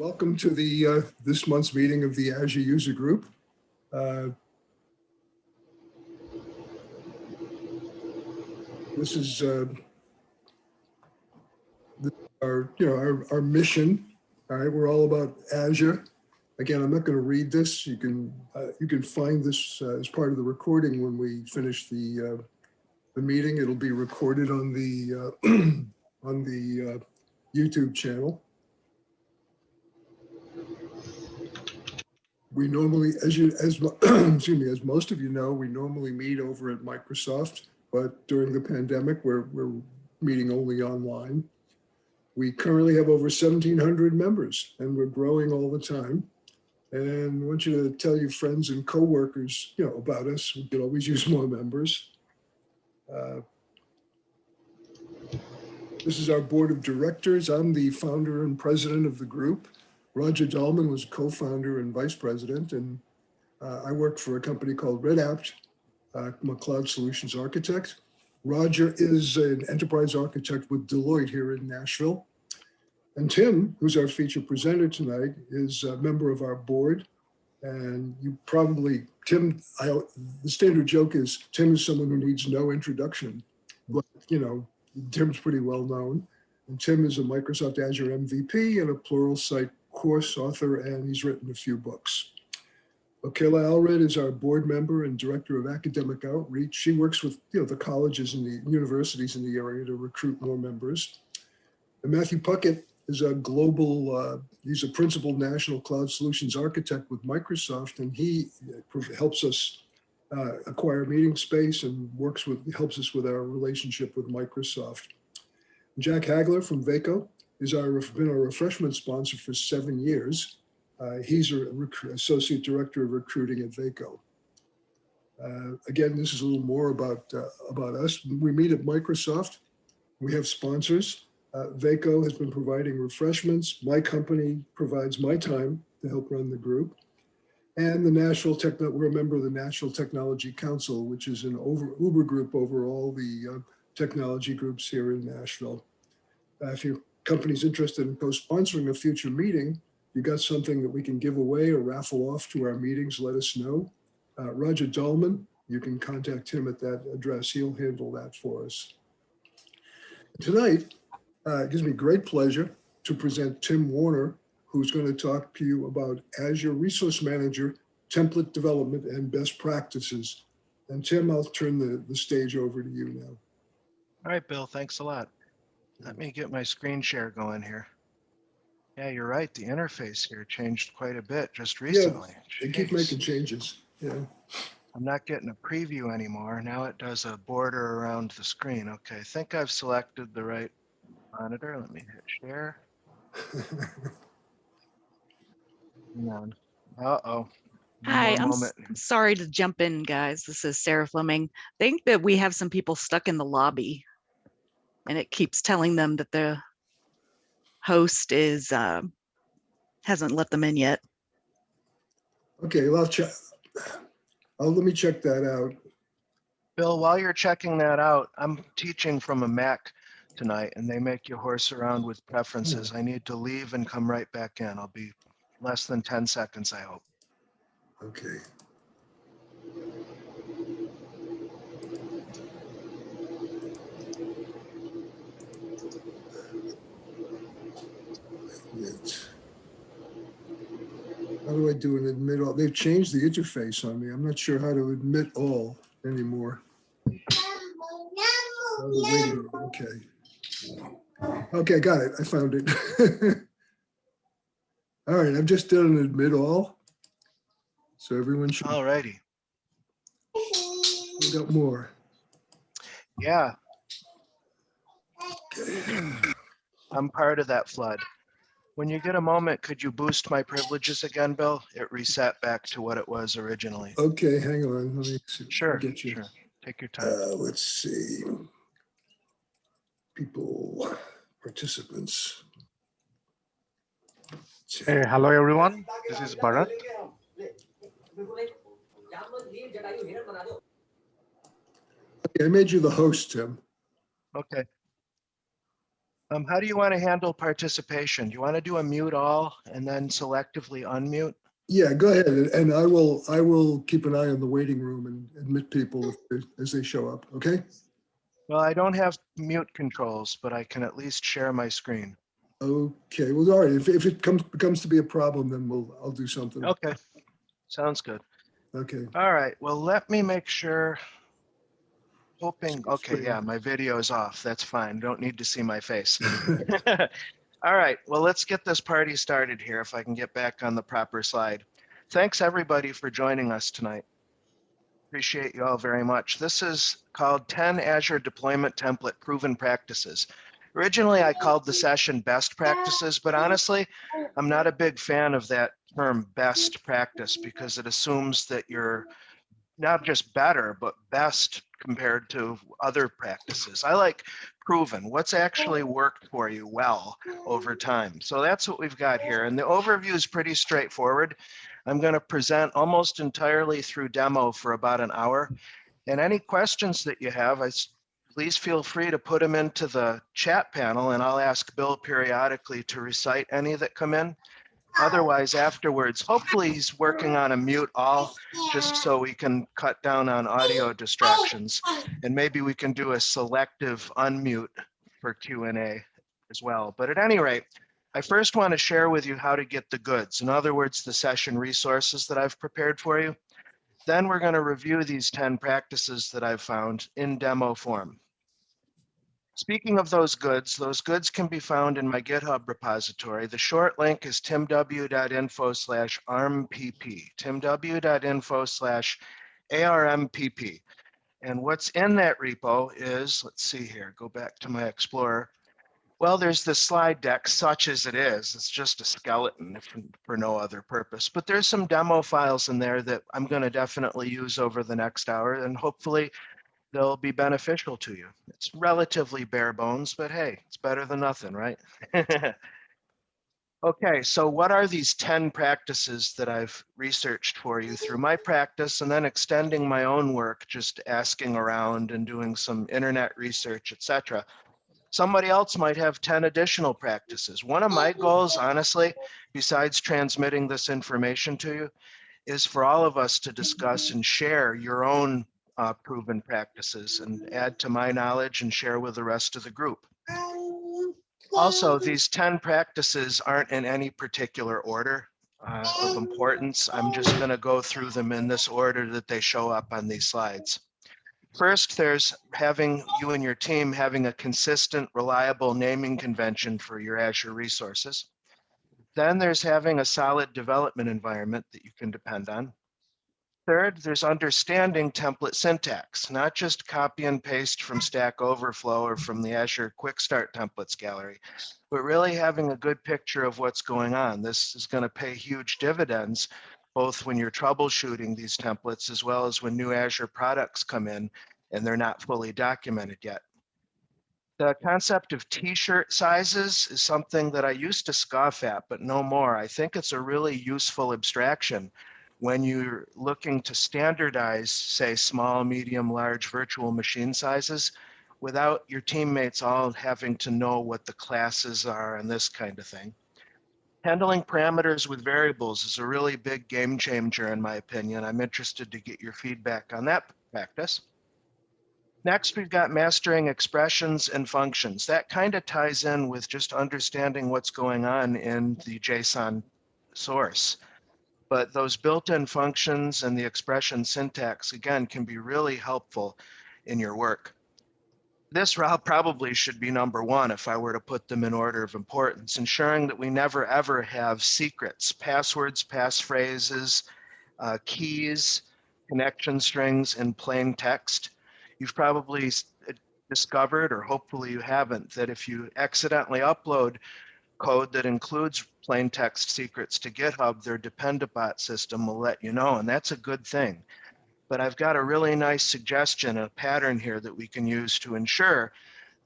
Welcome to the this month's meeting of the Azure User Group. This is our mission. All right, we're all about Azure. Again, I'm not going to read this. You can find this as part of the recording when we finish the meeting. It'll be recorded on the on the YouTube channel. We normally, as most of you know, we normally meet over at Microsoft, but during the pandemic, we're meeting only online. We currently have over 1,700 members, and we're growing all the time. And I want you to tell your friends and coworkers, about us. We could always use more members. This is our board of directors. I'm the founder and president of the group. Roger Dahlman was co-founder and vice president, and I work for a company called Red Apt. I'm a cloud solutions architect. Roger is an enterprise architect with Deloitte here in Nashville. And Tim, who's our feature presenter tonight, is a member of our board. And you probably, Tim, the standard joke is Tim is someone who needs no introduction, but Tim's pretty well known. And Tim is a Microsoft Azure MVP and a Pluralsight course author, and he's written a few books. Okela Alred is our board member and director of academic outreach. She works with the colleges and the universities in the area to recruit more members. And Matthew Puckett is a global, he's a principal national cloud solutions architect with Microsoft, and he helps us acquire meeting space and helps us with our relationship with Microsoft. Jack Hagler from Vaco is been our refreshment sponsor for 7 years. He's associate director of recruiting at Vaco. Again, this is a little more about us. We meet at Microsoft. We have sponsors. Vaco has been providing refreshments. My company provides my time to help run the group. And we're a member of the National Technology Council, which is an Uber group over all the technology groups here in Nashville. If your company's interested in co-sponsoring a future meeting, you got something that we can give away or raffle off to our meetings, let us know. Roger Dahlman, you can contact him at that address. He'll handle that for us. Tonight, it gives me great pleasure to present Tim Warner, who's going to talk to you about Azure Resource Manager, template development, and best practices. And Tim, I'll turn the stage over to you now. All right, Bill, thanks a lot. Let me get my screen share going here. Yeah, you're right. The interface here changed quite a bit just recently. Yeah, they keep making changes. Yeah. I'm not getting a preview anymore. Now it does a border around the screen. Okay, I think I've selected the right monitor. Let me hit share. Hang on. Uh-oh. Hi, I'm sorry to jump in, guys. This is Sarah Fleming. I think that we have some people stuck in the lobby, and it keeps telling them that the host is hasn't let them in yet. Okay, well, let me check that out. Bill, while you're checking that out, I'm teaching from a Mac tonight, and they make you horse around with preferences. I need to leave and come right back in. I'll be less than 10 seconds, I hope. Okay. How do I do an admit all? They've changed the interface on me. I'm not sure how to admit all anymore. Okay. Okay, got it. I found it. All right, I've just done an admit all. So everyone should. All righty. We got more. Yeah. Okay. I'm part of that flood. When you get a moment, could you boost my privileges again, Bill? It reset back to what it was originally. Okay, hang on. Let me see. Sure, Get you. Sure. Take your time. Let's see. People, participants. Hello, everyone. This is Bharat. Okay, I made you the host, Tim. Okay. How do you want to handle participation? Do you want to do a mute all and then selectively unmute? Yeah, go ahead. And I will keep an eye on the waiting room and admit people as they show up. Okay. Well, I don't have mute controls, but I can at least share my screen. Okay. Well, all right. If it becomes to be a problem, then I'll do something. Okay, sounds good. Okay. All right, well, let me make sure. Okay, Screen. yeah, my video is off. That's fine. Don't need to see my face. All right, well, let's get this party started here if I can get back on the proper slide. Thanks everybody for joining us tonight. Appreciate you all very much. This is called 10 Azure Deployment Template Proven Practices. Originally, I called the session Best Practices, but honestly, I'm not a big fan of that term best practice because it assumes that you're not just better, but best compared to other practices. I like proven, what's actually worked for you well over time. So that's what we've got here. And the overview is pretty straightforward. I'm going to present almost entirely through demo for about an hour. And any questions that you have, please feel free to put them into the chat panel and I'll ask Bill periodically to recite any that come in. Otherwise, afterwards, hopefully he's working on a mute all just so we can cut down on audio distractions. And maybe we can do a selective unmute for Q&A as well. But at any rate, I first want to share with you how to get the goods. In other words, the session resources that I've prepared for you. Then we're going to review these 10 practices that I've found in demo form. Speaking of those goods can be found in my GitHub repository. The short link is timw.info/armpp, timw.info/armpp. And what's in that repo is, let's see here, go back to my Explorer. Well, there's the slide deck, such as it is. It's just a skeleton for no other purpose. But there's some demo files in there that I'm going to definitely use over the next hour, and hopefully they'll be beneficial to you. It's relatively bare bones, but hey, it's better than nothing, right? Okay, so what are these 10 practices that I've researched for you through my practice and then extending my own work, just asking around and doing some internet research, etc. Somebody else might have 10 additional practices. One of my goals, honestly, besides transmitting this information to you, is for all of us to discuss and share your own proven practices and add to my knowledge and share with the rest of the group. Also, these 10 practices aren't in any particular order of importance. I'm just going to go through them in this order that they show up on these slides. First, there's having you and your team having a consistent, reliable naming convention for your Azure resources. Then there's having a solid development environment that you can depend on. Third, there's understanding template syntax, not just copy and paste from Stack Overflow or from the Azure Quick Start templates gallery, but really having a good picture of what's going on. This is going to pay huge dividends, both when you're troubleshooting these templates as well as when new Azure products come in and they're not fully documented yet. The concept of t-shirt sizes is something that I used to scoff at, but no more. I think it's a really useful abstraction when you're looking to standardize, say, small, medium, large virtual machine sizes without your teammates all having to know what the classes are and this kind of thing. Handling parameters with variables is a really big game changer, in my opinion. I'm interested to get your feedback on that practice. Next, we've got mastering expressions and functions. That kind of ties in with just understanding what's going on in the JSON source. But those built-in functions and the expression syntax, again, can be really helpful in your work. This route probably should be number one if I were to put them in order of importance, ensuring that we never ever have secrets, passwords, passphrases, keys, connection strings in plain text. You've probably discovered, or hopefully you haven't, that if you accidentally upload code that includes plain text secrets to GitHub, their Dependabot system will let you know, and that's a good thing. But I've got a really nice suggestion, a pattern here that we can use to ensure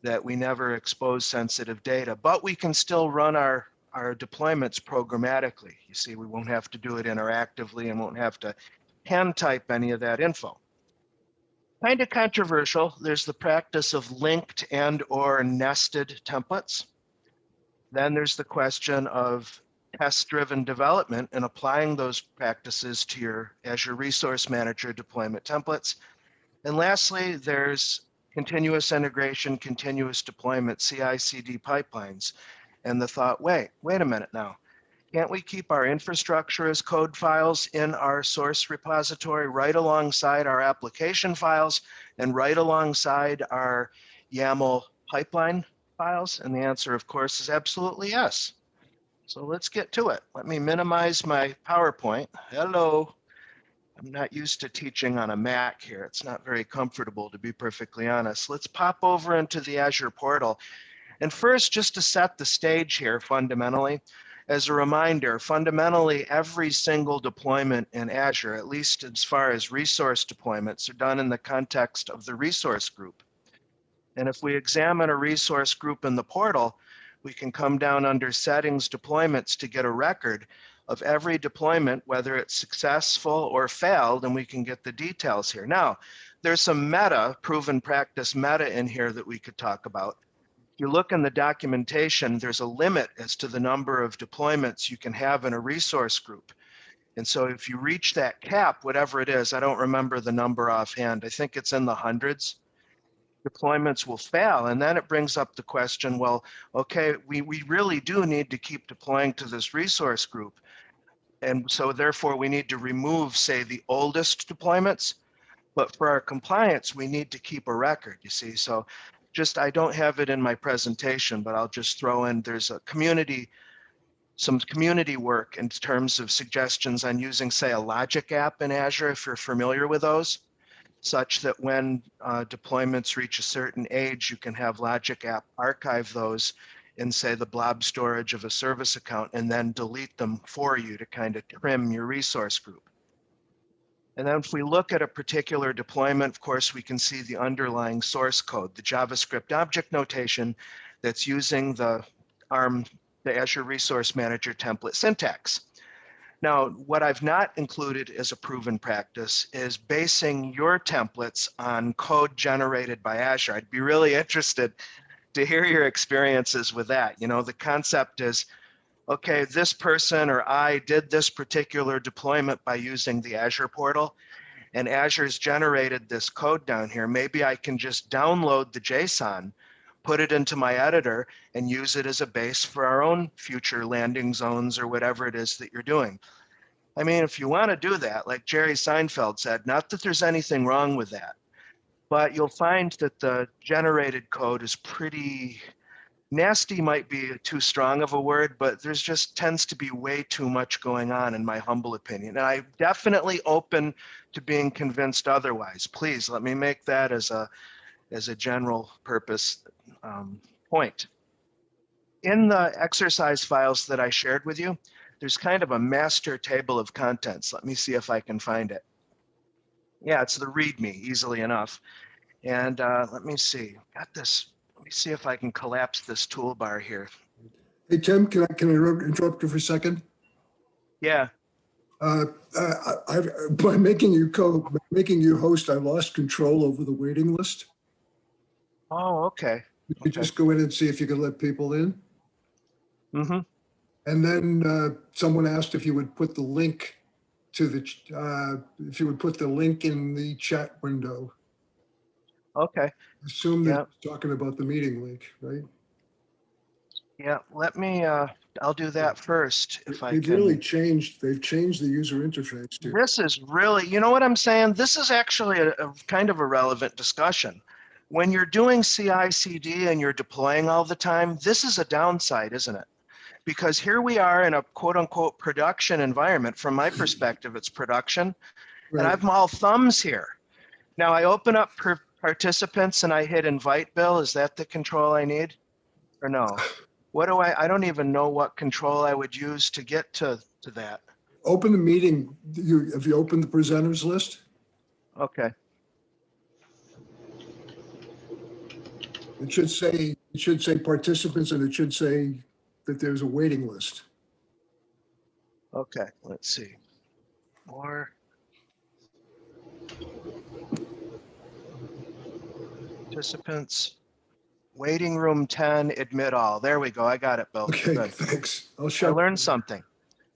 that we never expose sensitive data, but we can still run our deployments programmatically. You see, we won't have to do it interactively and won't have to hand type any of that info. Kind of controversial, there's the practice of linked and or nested templates. Then there's the question of test-driven development and applying those practices to your Azure Resource Manager deployment templates. And lastly, there's continuous integration, continuous deployment, CI/CD pipelines. And the thought, wait a minute now. Can't we keep our infrastructure as code files in our source repository right alongside our application files and right alongside our YAML pipeline files? And the answer, of course, is absolutely yes. So let's get to it. Let me minimize my PowerPoint. Hello. I'm not used to teaching on a Mac here. It's not very comfortable, to be perfectly honest. Let's pop over into the Azure portal. And first, just to set the stage here fundamentally, as a reminder, fundamentally, every single deployment in Azure, at least as far as resource deployments, are done in the context of the resource group. And if we examine a resource group in the portal, we can come down under settings deployments to get a record of every deployment, whether it's successful or failed, and we can get the details here. Now, there's some proven practice meta in here that we could talk about. If you look in the documentation, there's a limit as to the number of deployments you can have in a resource group. And so if you reach that cap, whatever it is, I don't remember the number offhand, I think it's in the hundreds, deployments will fail. And then it brings up the question, well, okay, we really do need to keep deploying to this resource group. And so therefore we need to remove, say, the oldest deployments. But for our compliance, we need to keep a record, you see. So I don't have it in my presentation, but I'll just throw in, there's some community work in terms of suggestions on using, say, a logic app in Azure, if you're familiar with those, such that when deployments reach a certain age, you can have logic app archive those in, say, the blob storage of a service account and then delete them for you to kind of trim your resource group. And then if we look at a particular deployment, of course, we can see the underlying source code, the JavaScript object notation that's using the Azure Resource Manager template syntax. Now, what I've not included as a proven practice is basing your templates on code generated by Azure. I'd be really interested to hear your experiences with that. You know, the concept is, okay, this person or I did this particular deployment by using the Azure portal, and Azure's generated this code down here. Maybe I can just download the JSON, put it into my editor, and use it as a base for our own future landing zones or whatever it is that you're doing. I mean, if you want to do that, like Jerry Seinfeld said, not that there's anything wrong with that, but you'll find that the generated code is pretty nasty, might be too strong of a word, but there's just tends to be way too much going on, in my humble opinion. And I'm definitely open to being convinced otherwise. Please let me make that as a general purpose point. In the exercise files that I shared with you, there's kind of a master table of contents. Let me see if I can find it. Yeah, it's the README, easily enough. And let me see, got this. Let me see if I can collapse this toolbar here. Hey, Tim, can I interrupt you for a second? Yeah. By making you host, I lost control over the waiting list. Oh, okay. Could you just go in and see if you could let people in? Mm-hmm. And then someone asked if you would put the link to in the chat window. Okay. Assume that Yeah. you're talking about the meeting link, right? Yeah, let me, I'll do that first if I can. They've changed the user interface here. This is really, you know what I'm saying? This is actually a kind of a relevant discussion. When you're doing CI/CD and you're deploying all the time, this is a downside, isn't it? Because here we are in a quote unquote production environment. From my perspective, it's production. Right. And I'm all thumbs here. Now I open up participants and I hit invite Bill. Is that the control I need or no? What do I don't even know what control I would use to get to that. Open the meeting. Have you opened the presenters list? Okay. It should say participants, and it should say that there's a waiting list. Okay, let's see. More participants. Waiting room 10, admit all. There we go. I got it, Bill. Okay, Good. thanks. I'll I shut. learned something.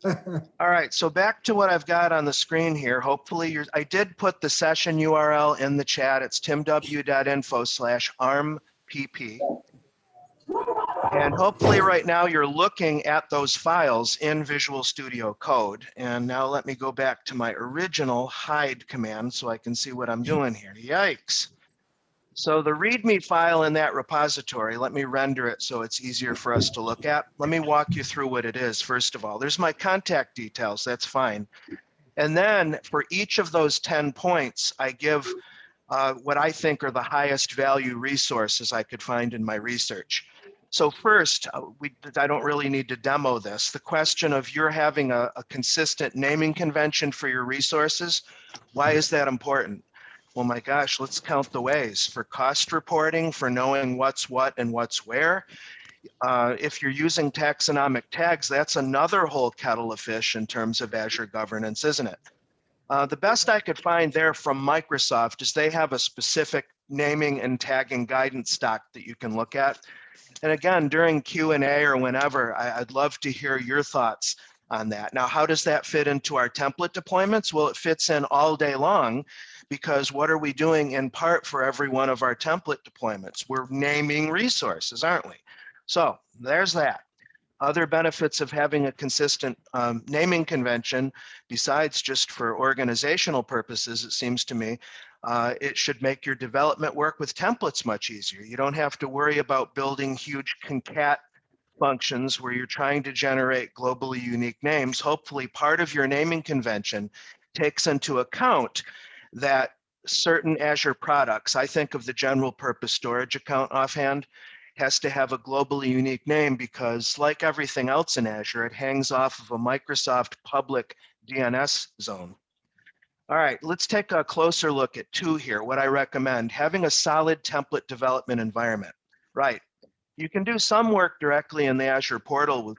All right, so back to what I've got on the screen here. Hopefully I did put the session URL in the chat. It's timw.info/armpp. And hopefully right now you're looking at those files in Visual Studio Code. And now let me go back to my original hide command so I can see what I'm doing here. Yikes. So the README file in that repository, let me render it so it's easier for us to look at. Let me walk you through what it is. First of all, there's my contact details, that's fine. And then for each of those 10 points, I give what I think are the highest value resources I could find in my research. So first, I don't really need to demo this. The question of you're having a consistent naming convention for your resources, why is that important? Well, my gosh, let's count the ways. For cost reporting, for knowing what's what and what's where. If you're using taxonomic tags, that's another whole kettle of fish in terms of Azure governance, isn't it? The best I could find there from Microsoft is they have a specific naming and tagging guidance doc that you can look at. And again, during Q&A or whenever, I'd love to hear your thoughts on that. Now, how does that fit into our template deployments? Well, it fits in all day long, because what are we doing in part for every one of our template deployments? We're naming resources, aren't we? So there's that. Other benefits of having a consistent naming convention, besides just for organizational purposes, it seems to me, it should make your development work with templates much easier. You don't have to worry about building huge concat functions where you're trying to generate globally unique names. Hopefully part of your naming convention takes into account that certain Azure products, I think of the general purpose storage account offhand, has to have a globally unique name because, like everything else in Azure, it hangs off of a Microsoft public DNS zone. All right, let's take a closer look at 2 here. What I recommend, having a solid template development environment. Right, you can do some work directly in the Azure portal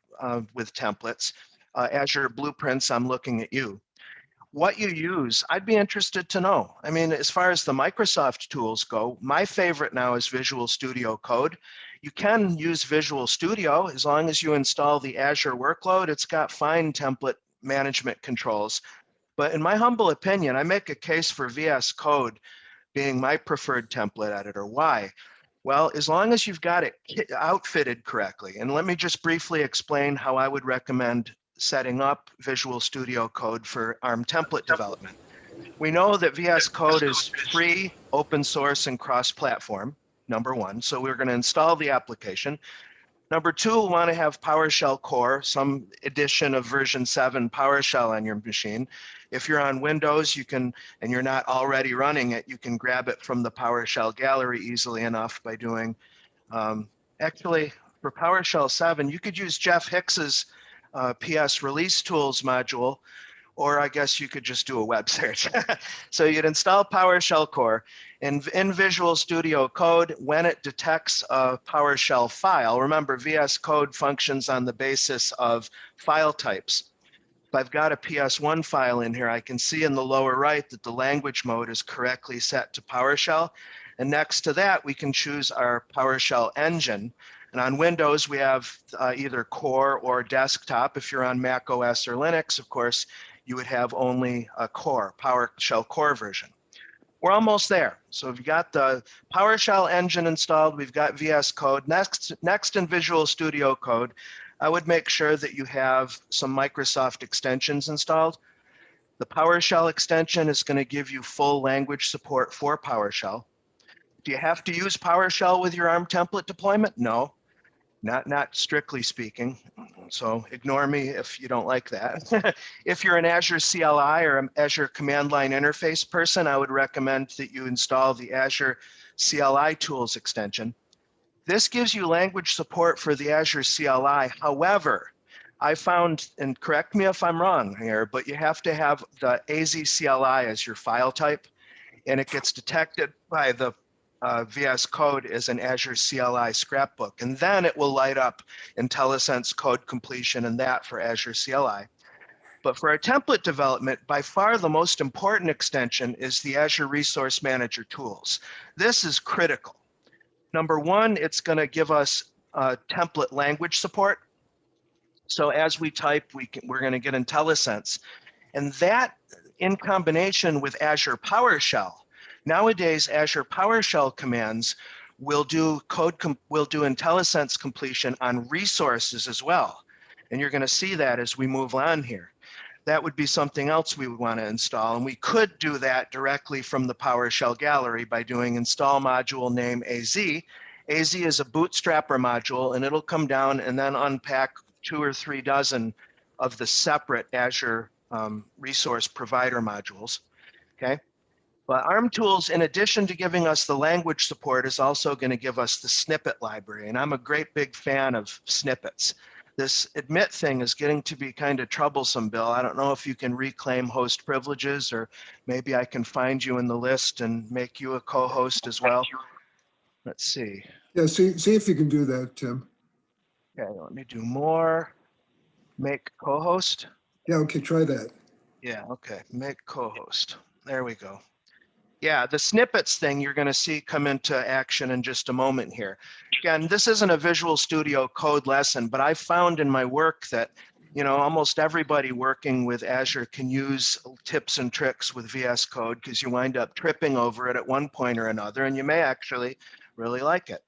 with templates. Azure Blueprints, I'm looking at you. What you use, I'd be interested to know. I mean, as far as the Microsoft tools go, my favorite now is Visual Studio Code. You can use Visual Studio as long as you install the Azure workload. It's got fine template management controls. But in my humble opinion, I make a case for VS Code being my preferred template editor. Why? Well, as long as you've got it outfitted correctly. And let me just briefly explain how I would recommend setting up Visual Studio Code for ARM template development. We know that VS Code is free, open source, and cross-platform, number 1. So we're going to install the application. Number 2, we'll want to have Powershell Core, some edition of version 7 PowerShell on your machine. If you're on Windows, you can, and you're not already running it, you can grab it from the PowerShell gallery easily enough by doing, actually, for PowerShell 7, you could use Jeff Hicks's PS release tools module, or I guess you could just do a web search. So you'd install PowerShell Core. In Visual Studio Code, when it detects a PowerShell file, remember VS Code functions on the basis of file types. If I've got a PS1 file in here, I can see in the lower right that the language mode is correctly set to PowerShell. And next to that, we can choose our PowerShell engine. And on Windows, we have either Core or Desktop. If you're on Mac OS or Linux, of course, you would have only a Core, PowerShell Core version. We're almost there. So we've got the PowerShell engine installed. We've got VS Code. Next in Visual Studio Code, I would make sure that you have some Microsoft extensions installed. The PowerShell extension is going to give you full language support for PowerShell. Do you have to use PowerShell with your ARM template deployment? No. Not strictly speaking, so ignore me if you don't like that. If you're an Azure CLI or an Azure Command Line Interface person, I would recommend that you install the Azure CLI Tools extension. This gives you language support for the Azure CLI. However, I found, and correct me if I'm wrong here, but you have to have the AZ CLI as your file type, and it gets detected by the VS Code is an Azure CLI scrapbook, and then it will light up IntelliSense code completion and that for Azure CLI. But for our template development, by far the most important extension is the Azure Resource Manager tools. This is critical. Number one, it's going to give us template language support. So as we type, we're going to get IntelliSense. And that, in combination with Azure PowerShell, nowadays Azure PowerShell commands will do IntelliSense completion on resources as well. And you're going to see that as we move on here. That would be something else we would want to install. And we could do that directly from the PowerShell gallery by doing install module name AZ. AZ is a bootstrapper module, and it'll come down and then unpack 2 or 3 dozen of the separate Azure resource provider modules, okay? But ARM tools, in addition to giving us the language support, is also going to give us the snippet library. And I'm a great big fan of snippets. This admit thing is getting to be kind of troublesome, Bill. I don't know if you can reclaim host privileges, or maybe I can find you in the list and make you a co-host as well. Let's see. Yeah, see if you can do that, Tim. Okay, let me do more. Make co-host. Yeah, okay, try that. Yeah, okay, make co-host. There we go. Yeah, the snippets thing you're going to see come into action in just a moment here. Again, this isn't a Visual Studio Code lesson, but I found in my work that, you know, almost everybody working with Azure can use tips and tricks with VS Code, because you wind up tripping over it at one point or another, and you may actually really like it.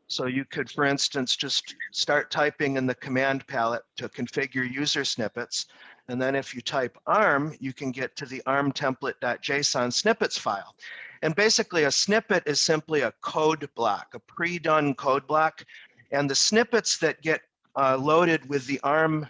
So you could, for instance, just start typing in the command palette to configure user snippets. And then if you type ARM, you can get to the ARM template.json snippets file. And basically a snippet is simply a code block, a pre-done code block. And the snippets that get loaded with the ARM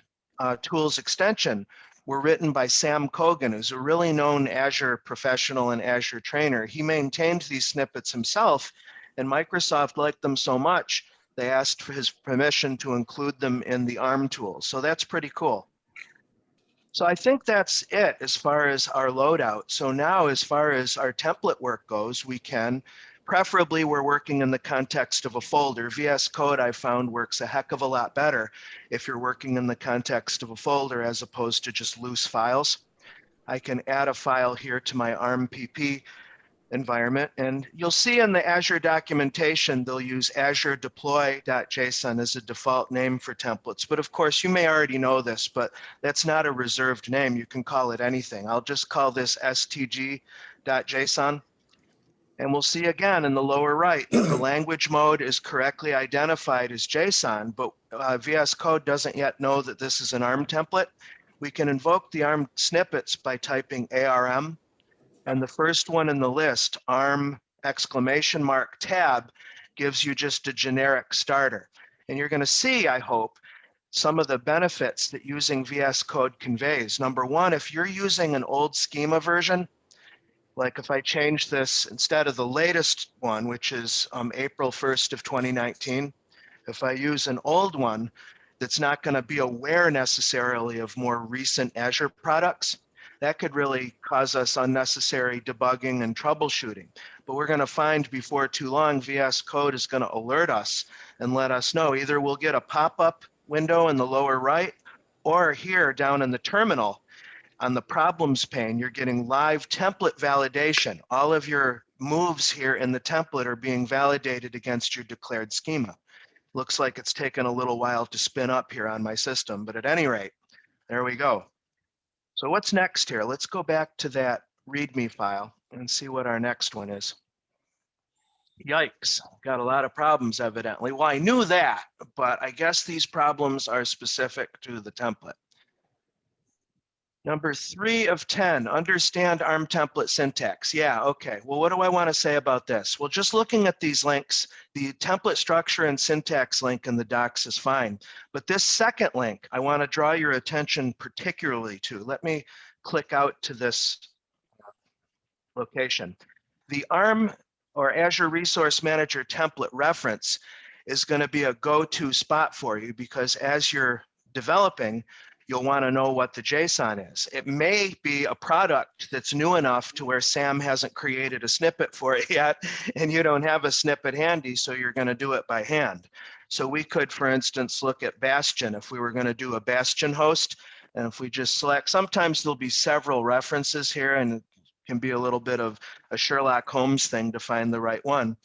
tools extension were written by Sam Kogan, who's a really known Azure professional and Azure trainer. He maintained these snippets himself, and Microsoft liked them so much, they asked for his permission to include them in the ARM tools. So that's pretty cool. So I think that's it as far as our loadout. So now as far as our template work goes, we can, preferably we're working in the context of a folder. VS Code I found works a heck of a lot better if you're working in the context of a folder as opposed to just loose files. I can add a file here to my ARM PP environment, and you'll see in the Azure documentation they'll use Azure deploy.json as a default name for templates. But of course you may already know this, but that's not a reserved name. You can call it anything. I'll just call this stg.json, and we'll see again in the lower right the language mode is correctly identified as JSON, but VS Code doesn't yet know that this is an ARM template. We can invoke the ARM snippets by typing ARM. And the first one in the list, ARM !tab, gives you just a generic starter. And you're going to see, I hope, some of the benefits that using VS Code conveys. Number one, if you're using an old schema version, like if I change this instead of the latest one, which is April 1st of 2019, if I use an old one that's not going to be aware necessarily of more recent Azure products, that could really cause us unnecessary debugging and troubleshooting. But we're going to find before too long, VS Code is going to alert us and let us know. Either we'll get a pop-up window in the lower right, or here down in the terminal on the problems pane, you're getting live template validation. All of your moves here in the template are being validated against your declared schema. Looks like it's taken a little while to spin up here on my system, but at any rate, there we go. So what's next here? Let's go back to that README file and see what our next one is. Yikes, got a lot of problems evidently. Well, I knew that, but I guess these problems are specific to the template. Number 3 of 10, understand ARM template syntax. Yeah, okay. Well, what do I want to say about this? Well, just looking at these links, the template structure and syntax link in the docs is fine. But this second link, I want to draw your attention particularly to. Let me click out to this location. The ARM or Azure Resource Manager template reference is going to be a go-to spot for you, because as you're developing, you'll want to know what the JSON is. It may be a product that's new enough to where Sam hasn't created a snippet for it yet, and you don't have a snippet handy, so you're going to do it by hand. So we could, for instance, look at Bastion if we were going to do a Bastion host. And if we just select, sometimes there'll be several references here, and it can be a little bit of a Sherlock Holmes thing to find the right one.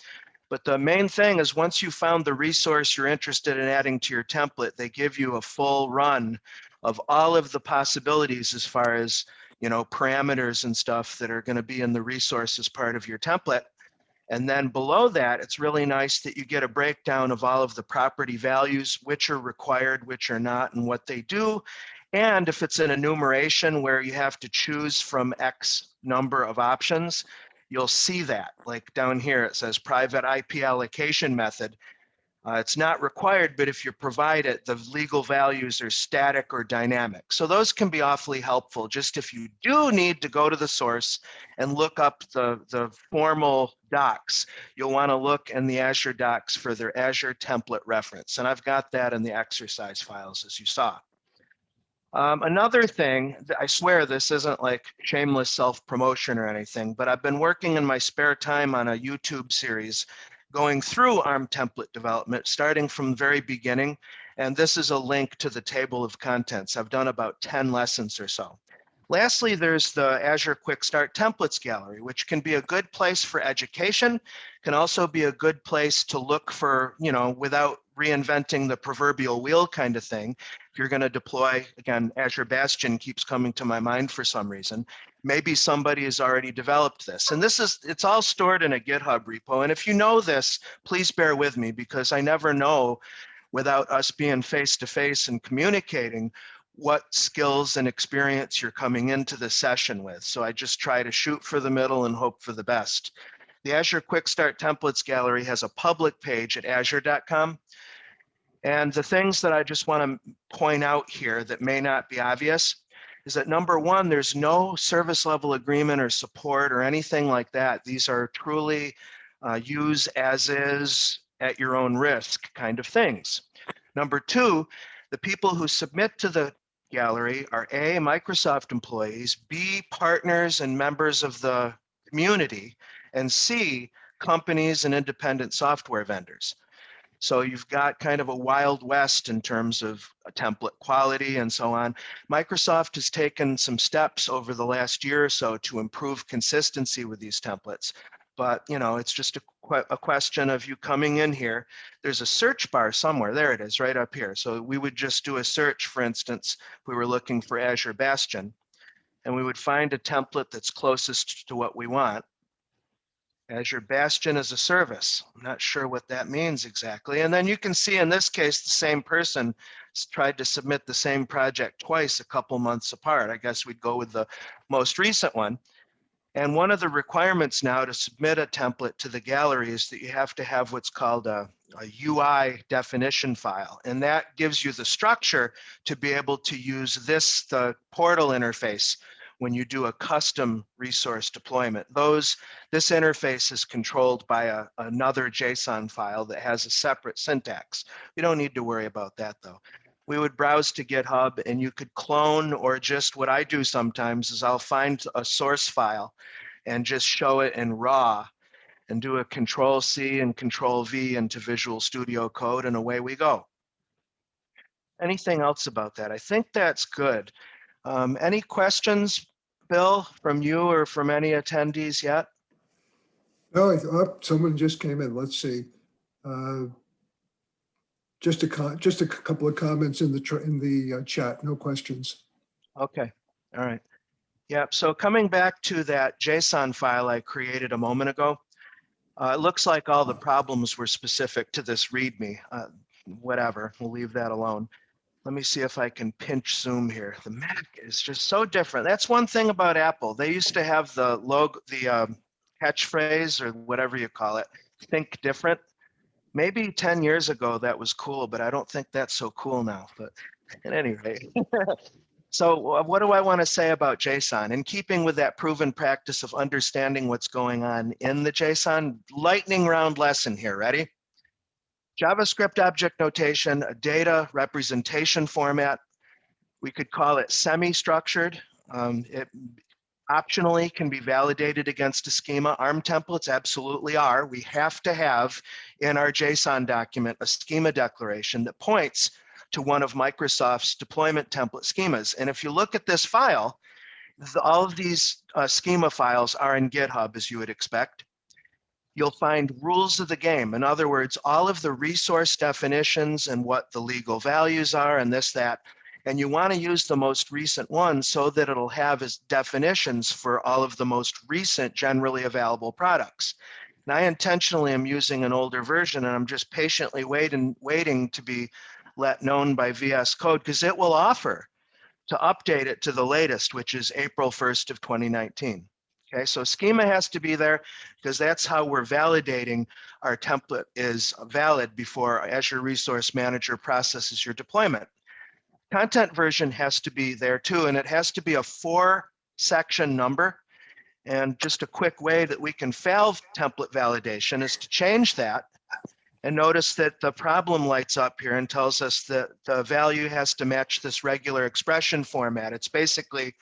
But the main thing is once you found the resource you're interested in adding to your template, they give you a full run of all of the possibilities as far as, you know, parameters and stuff that are going to be in the resource as part of your template. And then below that, it's really nice that you get a breakdown of all of the property values, which are required, which are not, and what they do. And if it's an enumeration where you have to choose from X number of options, you'll see that. Like down here, it says private IP allocation method. It's not required, but if you provide it, the legal values are static or dynamic. So those can be awfully helpful, just if you do need to go to the source and look up the formal docs, you'll want to look in the Azure docs for their Azure template reference. And I've got that in the exercise files, as you saw. Another thing, I swear this isn't like shameless self-promotion or anything, but I've been working in my spare time on a YouTube series going through ARM template development, starting from the very beginning. And this is a link to the table of contents. I've done about 10 lessons or so. Lastly, there's the Azure Quick Start Templates Gallery, which can be a good place for education, can also be a good place to look for, you know, without reinventing the proverbial wheel kind of thing. If you're going to deploy, again, Azure Bastion keeps coming to my mind for some reason. Maybe somebody has already developed this. And it's all stored in a GitHub repo. And if you know this, please bear with me, because I never know without us being face-to-face and communicating what skills and experience you're coming into the session with. So I just try to shoot for the middle and hope for the best. The Azure Quick Start Templates Gallery has a public page at azure.com. And the things that I just want to point out here that may not be obvious is that number one, there's no service level agreement or support or anything like that. These are truly use as is at your own risk kind of things. Number two, the people who submit to the gallery are A, Microsoft employees, B, partners and members of the community, and C, companies and independent software vendors. So you've got kind of a wild west in terms of a template quality and so on. Microsoft has taken some steps over the last year or so to improve consistency with these templates. But, you know, it's just a question of you coming in here. There's a search bar somewhere. There it is, right up here. So we would just do a search, for instance, if we were looking for Azure Bastion, and we would find a template that's closest to what we want. Azure Bastion as a service. I'm not sure what that means exactly. And then you can see in this case, the same person tried to submit the same project twice a couple months apart. I guess we'd go with the most recent one. And one of the requirements now to submit a template to the gallery is that you have to have what's called a UI definition file. And that gives you the structure to be able to use the portal interface when you do a custom resource deployment. This interface is controlled by another JSON file that has a separate syntax. We don't need to worry about that though. We would browse to GitHub and you could clone, or just what I do sometimes is I'll find a source file and just show it in raw and do a Control-C and Control-V into Visual Studio Code, and away we go. Anything else about that? I think that's good. Any questions, Bill, from you or from any attendees yet? No, someone just came in. Let's see. Just a couple of comments in the chat. No questions. Okay. All right. Yeah. So coming back to that JSON file I created a moment ago, it looks like all the problems were specific to this README. Whatever. We'll leave that alone. Let me see if I can pinch zoom here. The Mac is just so different. That's one thing about Apple. They used to have the logo, the catchphrase or whatever you call it, think different. Maybe 10 years ago that was cool, but I don't think that's so cool now. But at any rate. So what do I want to say about JSON? In keeping with that proven practice of understanding what's going on in the JSON, lightning round lesson here, ready? JavaScript object notation, a data representation format. We could call it semi-structured. It optionally can be validated against a schema. ARM templates absolutely are. We have to have in our JSON document a schema declaration that points to one of Microsoft's deployment template schemas. And if you look at this file, all of these schema files are in GitHub, as you would expect. you'll find rules of the game. In other words, all of the resource definitions and what the legal values are and this, that, and you want to use the most recent one so that it'll have as definitions for all of the most recent generally available products. And I intentionally am using an older version, and I'm just patiently waiting to be let known by VS Code, because it will offer to update it to the latest, which is April 1st of 2019. Okay, so schema has to be there because that's how we're validating our template is valid before Azure Resource Manager processes your deployment. Content version has to be there too, and it has to be a 4-section number. And just a quick way that we can fail template validation is to change that. And notice that the problem lights up here and tells us that the value has to match this regular expression format. It's basically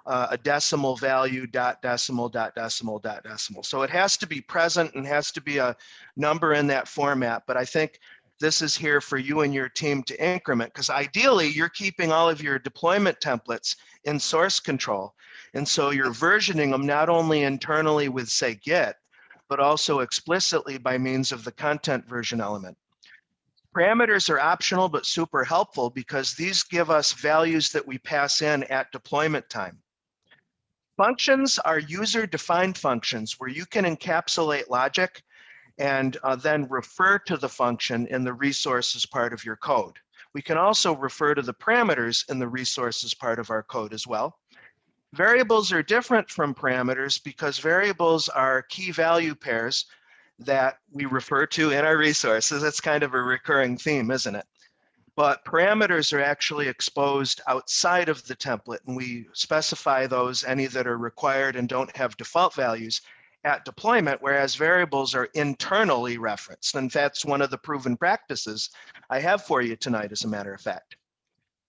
a decimal value, dot decimal, dot decimal, dot decimal. So it has to be present and has to be a number in that format. But I think this is here for you and your team to increment, because ideally you're keeping all of your deployment templates in source control. And so you're versioning them not only internally with, say, Git, but also explicitly by means of the content version element. Parameters are optional, but super helpful because these give us values that we pass in at deployment time. Functions are user-defined functions where you can encapsulate logic and then refer to the function in the resources part of your code. We can also refer to the parameters in the resources part of our code as well. Variables are different from parameters because variables are key value pairs that we refer to in our resources. That's kind of a recurring theme, isn't it? But parameters are actually exposed outside of the template, and we specify those, any that are required and don't have default values, at deployment, whereas variables are internally referenced. And that's one of the proven practices I have for you tonight, as a matter of fact.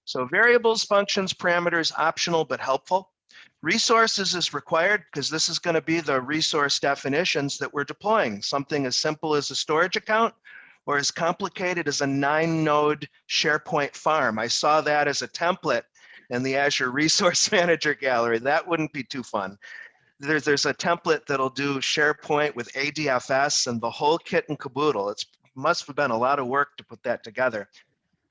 So variables, functions, parameters, optional but helpful. Resources is required because this is going to be the resource definitions that we're deploying. Something as simple as a storage account or as complicated as a 9-node SharePoint farm. I saw that as a template in the Azure Resource Manager gallery. That wouldn't be too fun. There's a template that'll do SharePoint with ADFS and the whole kit and caboodle. It must have been a lot of work to put that together.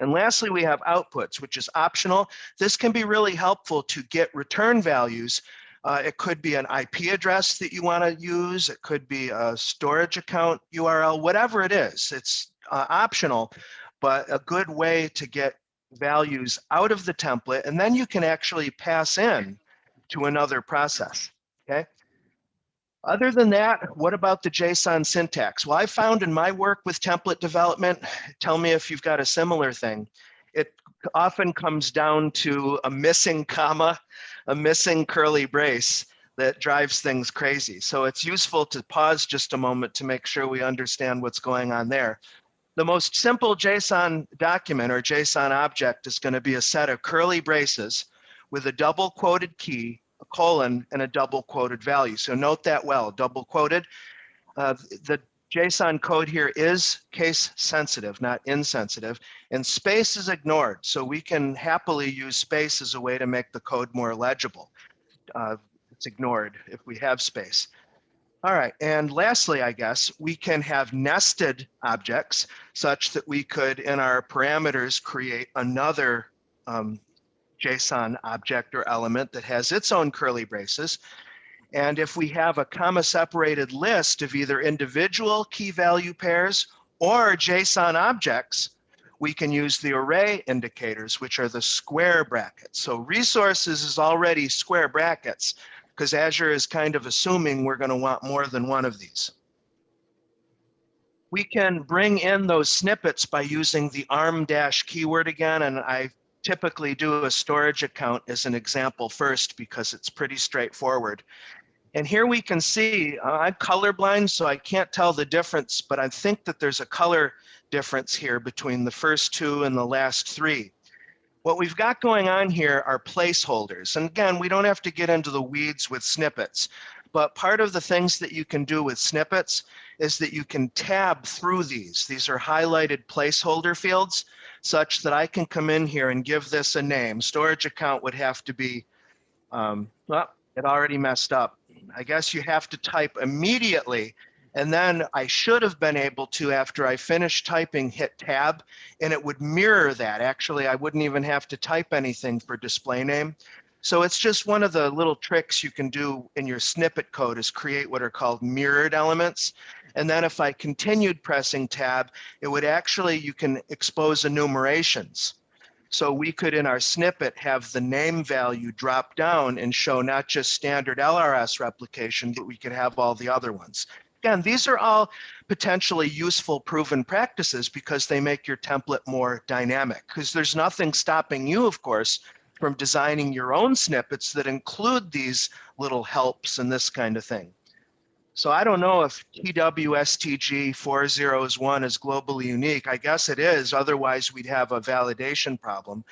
And lastly, we have outputs, which is optional. This can be really helpful to get return values. It could be an IP address that you want to use. It could be a storage account URL, whatever it is. It's optional, but a good way to get values out of the template. And then you can actually pass in to another process, okay? Other than that, what about the JSON syntax? Well, I found in my work with template development, tell me if you've got a similar thing, it often comes down to a missing comma, a missing curly brace that drives things crazy. So it's useful to pause just a moment to make sure we understand what's going on there. The most simple JSON document or JSON object is going to be a set of curly braces with a double quoted key, a colon, and a double quoted value. So note that well, double quoted. The JSON code here is case sensitive, not insensitive, and space is ignored. So we can happily use space as a way to make the code more legible. It's ignored if we have space. All right, and lastly, I guess, we can have nested objects such that we could, in our parameters, create another JSON object or element that has its own curly braces. And if we have a comma-separated list of either individual key value pairs or JSON objects, we can use the array indicators, which are the square brackets. So resources is already square brackets because Azure is kind of assuming we're going to want more than one of these. We can bring in those snippets by using the arm- keyword again, and I typically do a storage account as an example first because it's pretty straightforward. And here we can see, I'm colorblind, so I can't tell the difference, but I think that there's a color difference here between the first two and the last three. What we've got going on here are placeholders. And again, we don't have to get into the weeds with snippets, but part of the things that you can do with snippets is that you can tab through these. These are highlighted placeholder fields such that I can come in here and give this a name. Storage account would have to be, well, it already messed up. I guess you have to type immediately And then I should have been able to, after I finished typing, hit tab, and it would mirror that. Actually, I wouldn't even have to type anything for display name. So it's just one of the little tricks you can do in your snippet code is create what are called mirrored elements. And then if I continued pressing tab, it would actually, you can expose enumerations. So we could, in our snippet, have the name value drop down and show not just standard LRS replication, but we could have all the other ones. Again, these are all potentially useful proven practices because they make your template more dynamic, because there's nothing stopping you, of course, from designing your own snippets that include these little helps and this kind of thing. So I don't know if TWSTG 401 is globally unique. I guess it is, otherwise we'd have a validation problem.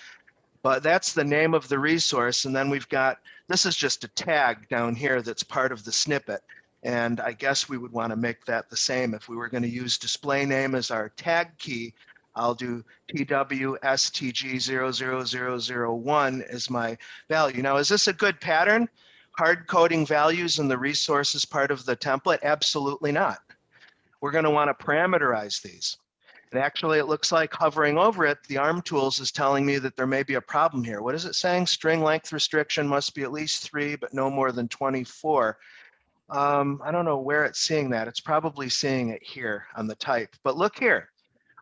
But that's the name of the resource. And then we've got, this is just a tag down here that's part of the snippet. And I guess we would want to make that the same. If we were going to use display name as our tag key, I'll do TWSTG00001 as my value. Now, is this a good pattern? Hard coding values in the resource as part of the template? Absolutely not. We're going to want to parameterize these. And actually, it looks like hovering over it, the ARM tools is telling me that there may be a problem here. What is it saying? String length restriction must be at least 3, but no more than 24. I don't know where it's seeing that. It's probably seeing it here on the type. But look here.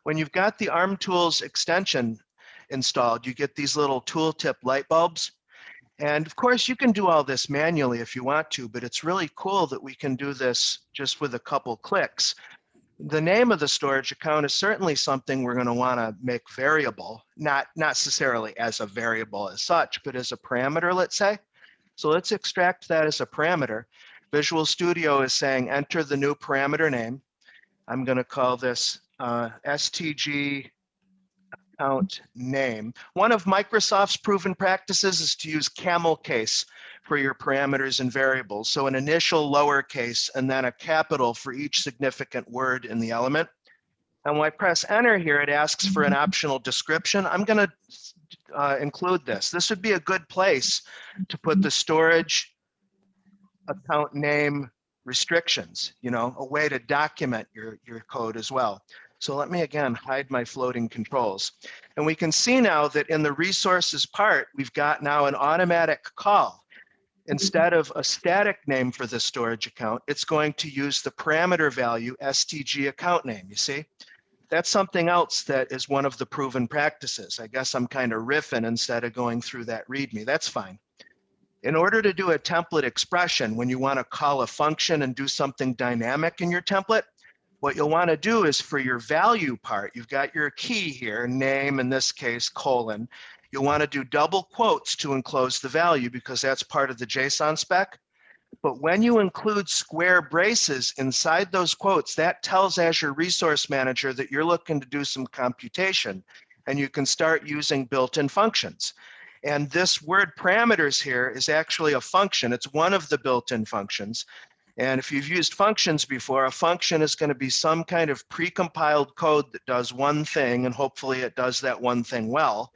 When you've got the ARM tools extension installed, you get these little tooltip light bulbs. And of course, you can do all this manually if you want to, but it's really cool that we can do this just with a couple clicks. The name of the storage account is certainly something we're going to want to make variable, not necessarily as a variable as such, but as a parameter, let's say. So let's extract that as a parameter. Visual Studio is saying enter the new parameter name. I'm going to call this STG account name. One of Microsoft's proven practices is to use camel case for your parameters and variables. So an initial lowercase and then a capital for each significant word in the element. And when I press enter here, it asks for an optional description. I'm going to include this. This would be a good place to put the storage account name restrictions, you know, a way to document your code as well. So let me again hide my floating controls. And we can see now that in the resources part, we've got now an automatic call. Instead of a static name for the storage account, it's going to use the parameter value STG account name, you see? That's something else that is one of the proven practices. I guess I'm kind of riffing instead of going through that README. That's fine. In order to do a template expression, when you want to call a function and do something dynamic in your template, what you'll want to do is for your value part, you've got your key here, name, in this case, colon. You'll want to do double quotes to enclose the value because that's part of the JSON spec. But when you include square braces inside those quotes, that tells Azure Resource Manager that you're looking to do some computation, and you can start using built-in functions. And this word parameters here is actually a function. It's one of the built-in functions. And if you've used functions before, a function is going to be some kind of precompiled code that does one thing, and hopefully it does that one thing well.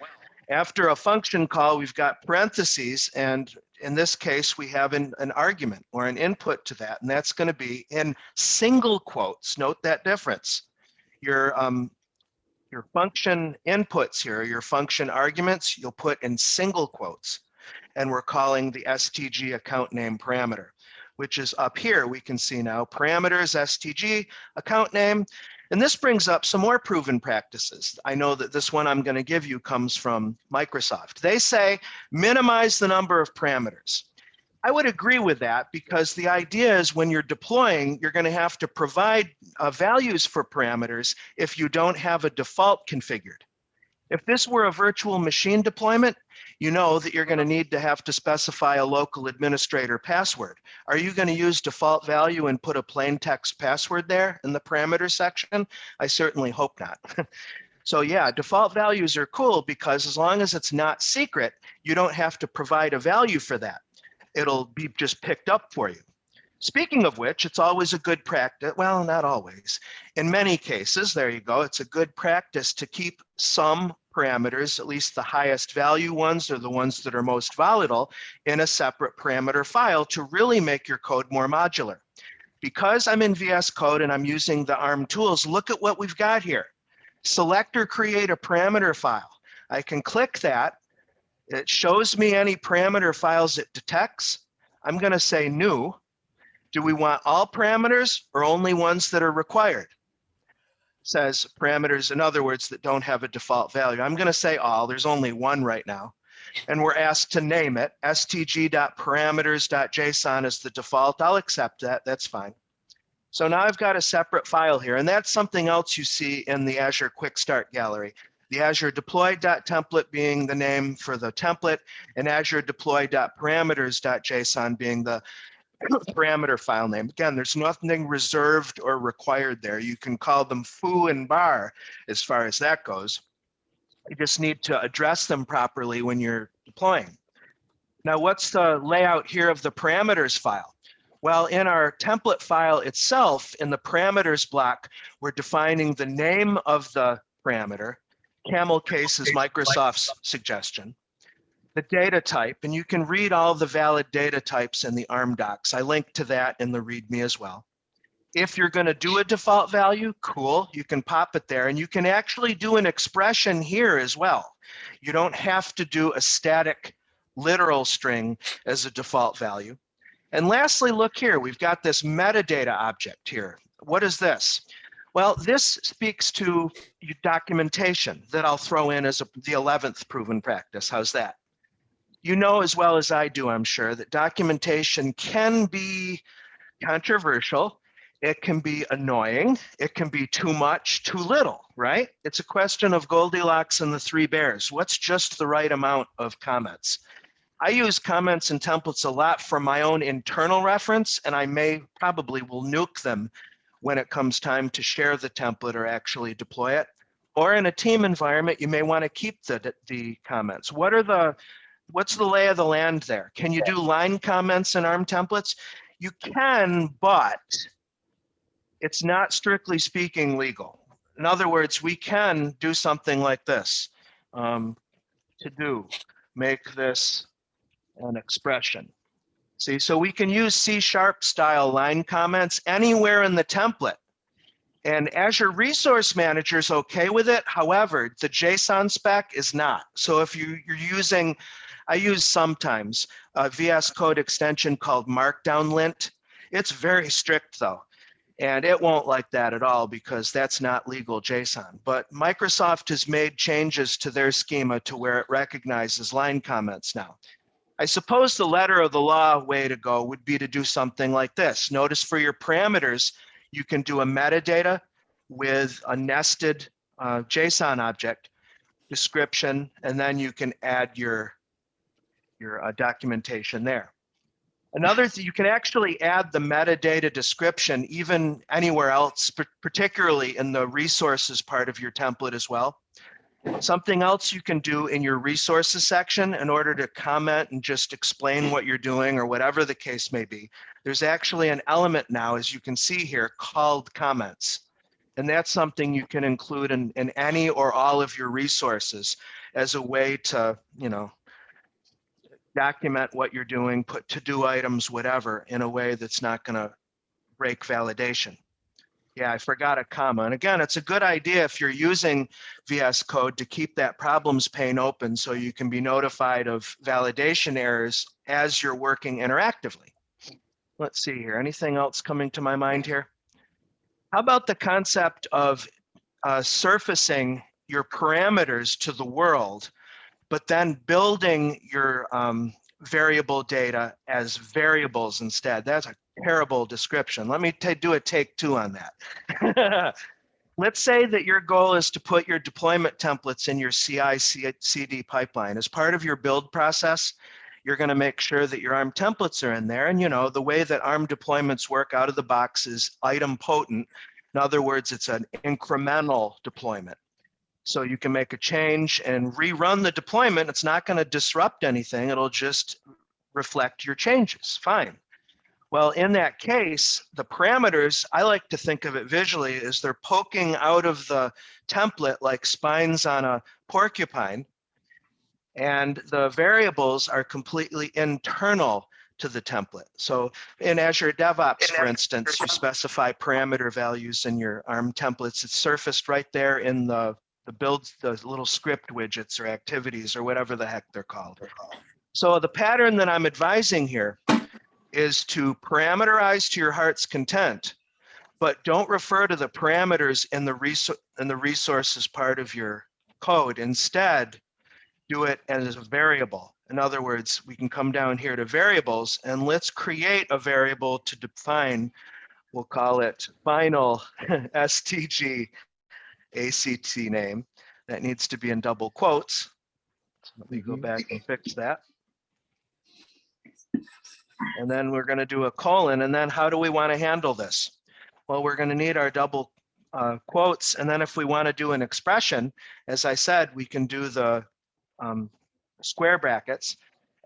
After a function call, we've got parentheses, and in this case, we have an argument or an input to that, and that's going to be in single quotes. Note that difference. Your function inputs here, your function arguments, you'll put in single quotes, and we're calling the STG account name parameter, which is up here. We can see now parameters, STG, account name. And this brings up some more proven practices. I know that this one I'm going to give you comes from Microsoft. They say minimize the number of parameters. I would agree with that because the idea is when you're deploying, you're going to have to provide values for parameters if you don't have a default configured. If this were a virtual machine deployment, you know that you're going to need to have to specify a local administrator password. Are you going to use default value and put a plain text password there in the parameter section? I certainly hope not. So yeah, default values are cool because as long as it's not secret, you don't have to provide a value for that. It'll be just picked up for you. Speaking of which, it's always a good practice, well, not always. In many cases, there you go, it's a good practice to keep some parameters, at least the highest value ones or the ones that are most volatile, in a separate parameter file to really make your code more modular. Because I'm in VS Code and I'm using the ARM tools, look at what we've got here. Select or create a parameter file. I can click that. It shows me any parameter files it detects. I'm going to say new. Do we want all parameters or only ones that are required? It says parameters, in other words, that don't have a default value. I'm going to say all. There's only one right now. And we're asked to name it. stg.parameters.json is the default. I'll accept that. That's fine. So now I've got a separate file here, and that's something else you see in the Azure Quick Start Gallery. The Azure deploy.template being the name for the template, and Azure deploy.parameters.json being the parameter file name. Again, there's nothing reserved or required there. You can call them foo and bar as far as that goes. You just need to address them properly when you're deploying. Now, what's the layout here of the parameters file? Well, in our template file itself, in the parameters block, we're defining the name of the parameter. Camel case is Microsoft's suggestion. The data type, and you can read all the valid data types in the ARM docs. I link to that in the README as well. If you're going to do a default value, cool, you can pop it there, and you can actually do an expression here as well. You don't have to do a static literal string as a default value. And lastly, look here, we've got this metadata object here. What is this? Well, this speaks to documentation that I'll throw in as the 11th proven practice. How's that? You know as well as I do, I'm sure, that documentation can be controversial. It can be annoying. It can be too much, too little, right? It's a question of Goldilocks and the three bears. What's just the right amount of comments? I use comments and templates a lot for my own internal reference, and I probably will nuke them when it comes time to share the template or actually deploy it. Or in a team environment, you may want to keep the comments. What's the lay of the land there? Can you do line comments in ARM templates? You can, but it's not strictly speaking legal. In other words, we can do something like this. Make this an expression. See, so we can use C# style line comments anywhere in the template. And Azure Resource Manager is okay with it. However, the JSON spec is not. So if you're using, I use sometimes a VS Code extension called Markdown Lint. It's very strict though. And it won't like that at all because that's not legal JSON. But Microsoft has made changes to their schema to where it recognizes line comments now. I suppose the letter of the law way to go would be to do something like this. Notice for your parameters, you can do a metadata with a nested JSON object description, and then you can add your documentation there. Another thing, you can actually add the metadata description even anywhere else, particularly in the resources part of your template as well. Something else you can do in your resources section in order to comment and just explain what you're doing or whatever the case may be. There's actually an element now, as you can see here, called comments. And that's something you can include in any or all of your resources as a way to, document what you're doing, put to-do items, whatever, in a way that's not going to break validation. Yeah, I forgot a comma. And again, it's a good idea if you're using VS Code to keep that problems pane open so you can be notified of validation errors as you're working interactively. Let's see here. Anything else coming to my mind here? How about the concept of surfacing your parameters to the world, but then building your variable data as variables instead? That's a terrible description. Let me do a take two on that. Let's say that your goal is to put your deployment templates in your CI/CD pipeline. As part of your build process, you're going to make sure that your ARM templates are in there. And the way that ARM deployments work out of the box is idempotent. In other words, it's an incremental deployment. So you can make a change and rerun the deployment. It's not going to disrupt anything. It'll just reflect your changes. Fine. Well, in that case, the parameters, I like to think of it visually as they're poking out of the template like spines on a porcupine. And the variables are completely internal to the template. So in Azure DevOps, for instance, you specify parameter values in your ARM templates. It's surfaced right there in the builds, the little script widgets or activities or whatever the heck they're called. So the pattern that I'm advising here is to parameterize to your heart's content, but don't refer to the parameters in the resources part of your code. Instead, do it as a variable. In other words, we can come down here to variables and let's create a variable to define, we'll call it final STG ACT name. That needs to be in double quotes. So let me go back and fix that. And then we're going to do a colon. And then how do we want to handle this? Well, we're going to need our double quotes. And then if we want to do an expression, as I said, we can do the square brackets.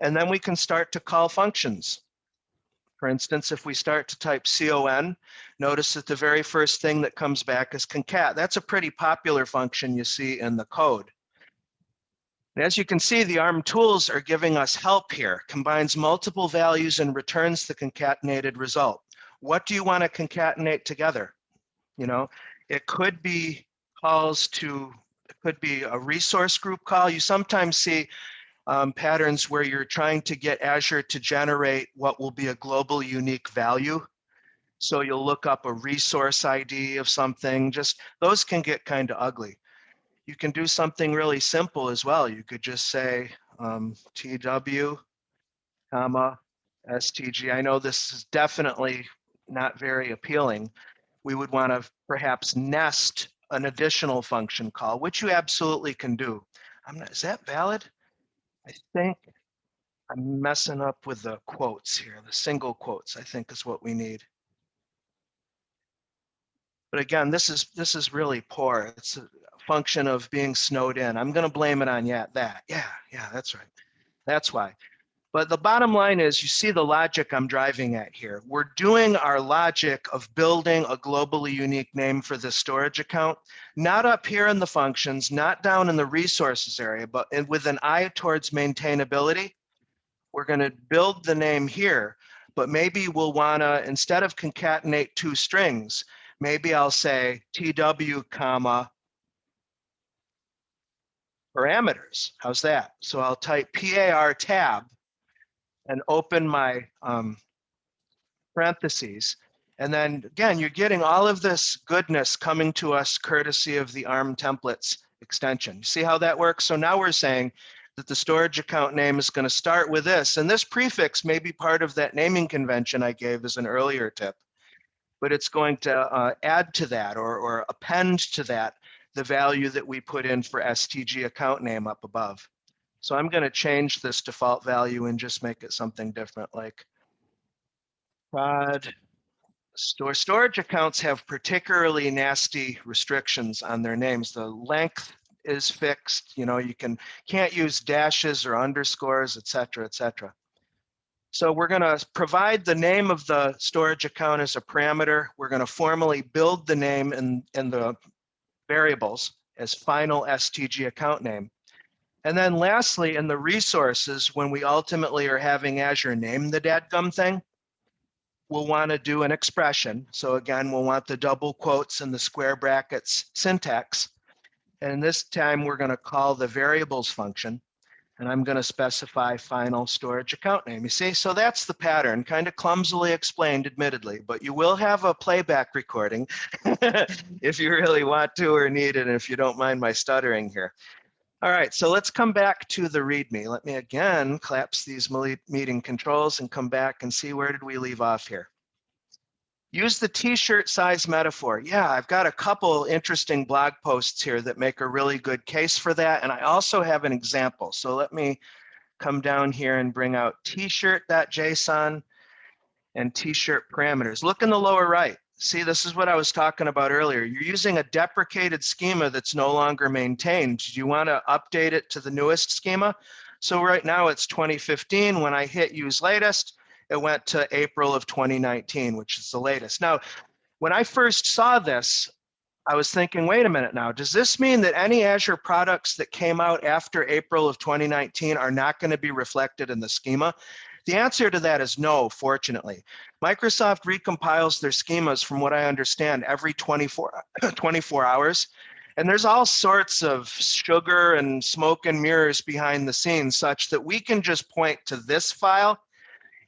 And then we can start to call functions. For instance, if we start to type con, notice that the very first thing that comes back is concat. That's a pretty popular function you see in the code. And as you can see, the ARM tools are giving us help here, combines multiple values and returns the concatenated result. What do you want to concatenate together? You know, it could be calls to, it could be a resource group call. You sometimes see patterns where you're trying to get Azure to generate what will be a global unique value. So you'll look up a resource ID of something, just those can get kind of ugly. You can do something really simple as well. You could just say TW, comma, STG. I know this is definitely not very appealing. We would want to perhaps nest an additional function call, which you absolutely can do. Is that valid? I think I'm messing up with the quotes here. The single quotes, I think, is what we need. But again, this is really poor. It's a function of being snowed in. I'm going to blame it on that. Yeah, that's right. That's why. But the bottom line is, you see the logic I'm driving at here. We're doing our logic of building a globally unique name for the storage account, not up here in the functions, not down in the resources area, but with an eye towards maintainability. We're going to build the name here, but maybe we'll want to, instead of concatenate two strings, maybe I'll say TW, comma, parameters. How's that? So I'll type PAR tab and open my parentheses. And then again, you're getting all of this goodness coming to us courtesy of the ARM templates extension. You see how that works? So now we're saying that the storage account name is going to start with this. And this prefix may be part of that naming convention I gave as an earlier tip, but it's going to add to that or append to that the value that we put in for STG account name up above. So I'm going to change this default value and just make it something different, like prod storage accounts have particularly nasty restrictions on their names. The length is fixed. You know, you can't use dashes or underscores, et cetera, et cetera. So we're going to provide the name of the storage account as a parameter. We're going to formally build the name in the variables as final STG account name. And then lastly, in the resources, when we ultimately are having Azure name the dadgum thing, we'll want to do an expression. So again, we'll want the double quotes and the square brackets syntax. And this time we're going to call the variables function. And I'm going to specify final storage account name. You see, so that's the pattern, kind of clumsily explained, admittedly, but you will have a playback recording if you really want to or need it, and if you don't mind my stuttering here. All right, so let's come back to the README. Let me again collapse these meeting controls and come back and see where did we leave off here. Use the t-shirt size metaphor. Yeah, I've got a couple interesting blog posts here that make a really good case for that. And I also have an example. So let me come down here and bring out t-shirt.json and t-shirt parameters. Look in the lower right. See, this is what I was talking about earlier. You're using a deprecated schema that's no longer maintained. Do you want to update it to the newest schema? So right now it's 2015. When I hit use latest, it went to April of 2019, which is the latest. Now, when I first saw this, I was thinking, wait a minute now, does this mean that any Azure products that came out after April of 2019 are not going to be reflected in the schema? The answer to that is no, fortunately. Microsoft recompiles their schemas, from what I understand, every 24 hours. And there's all sorts of sugar and smoke and mirrors behind the scenes, such that we can just point to this file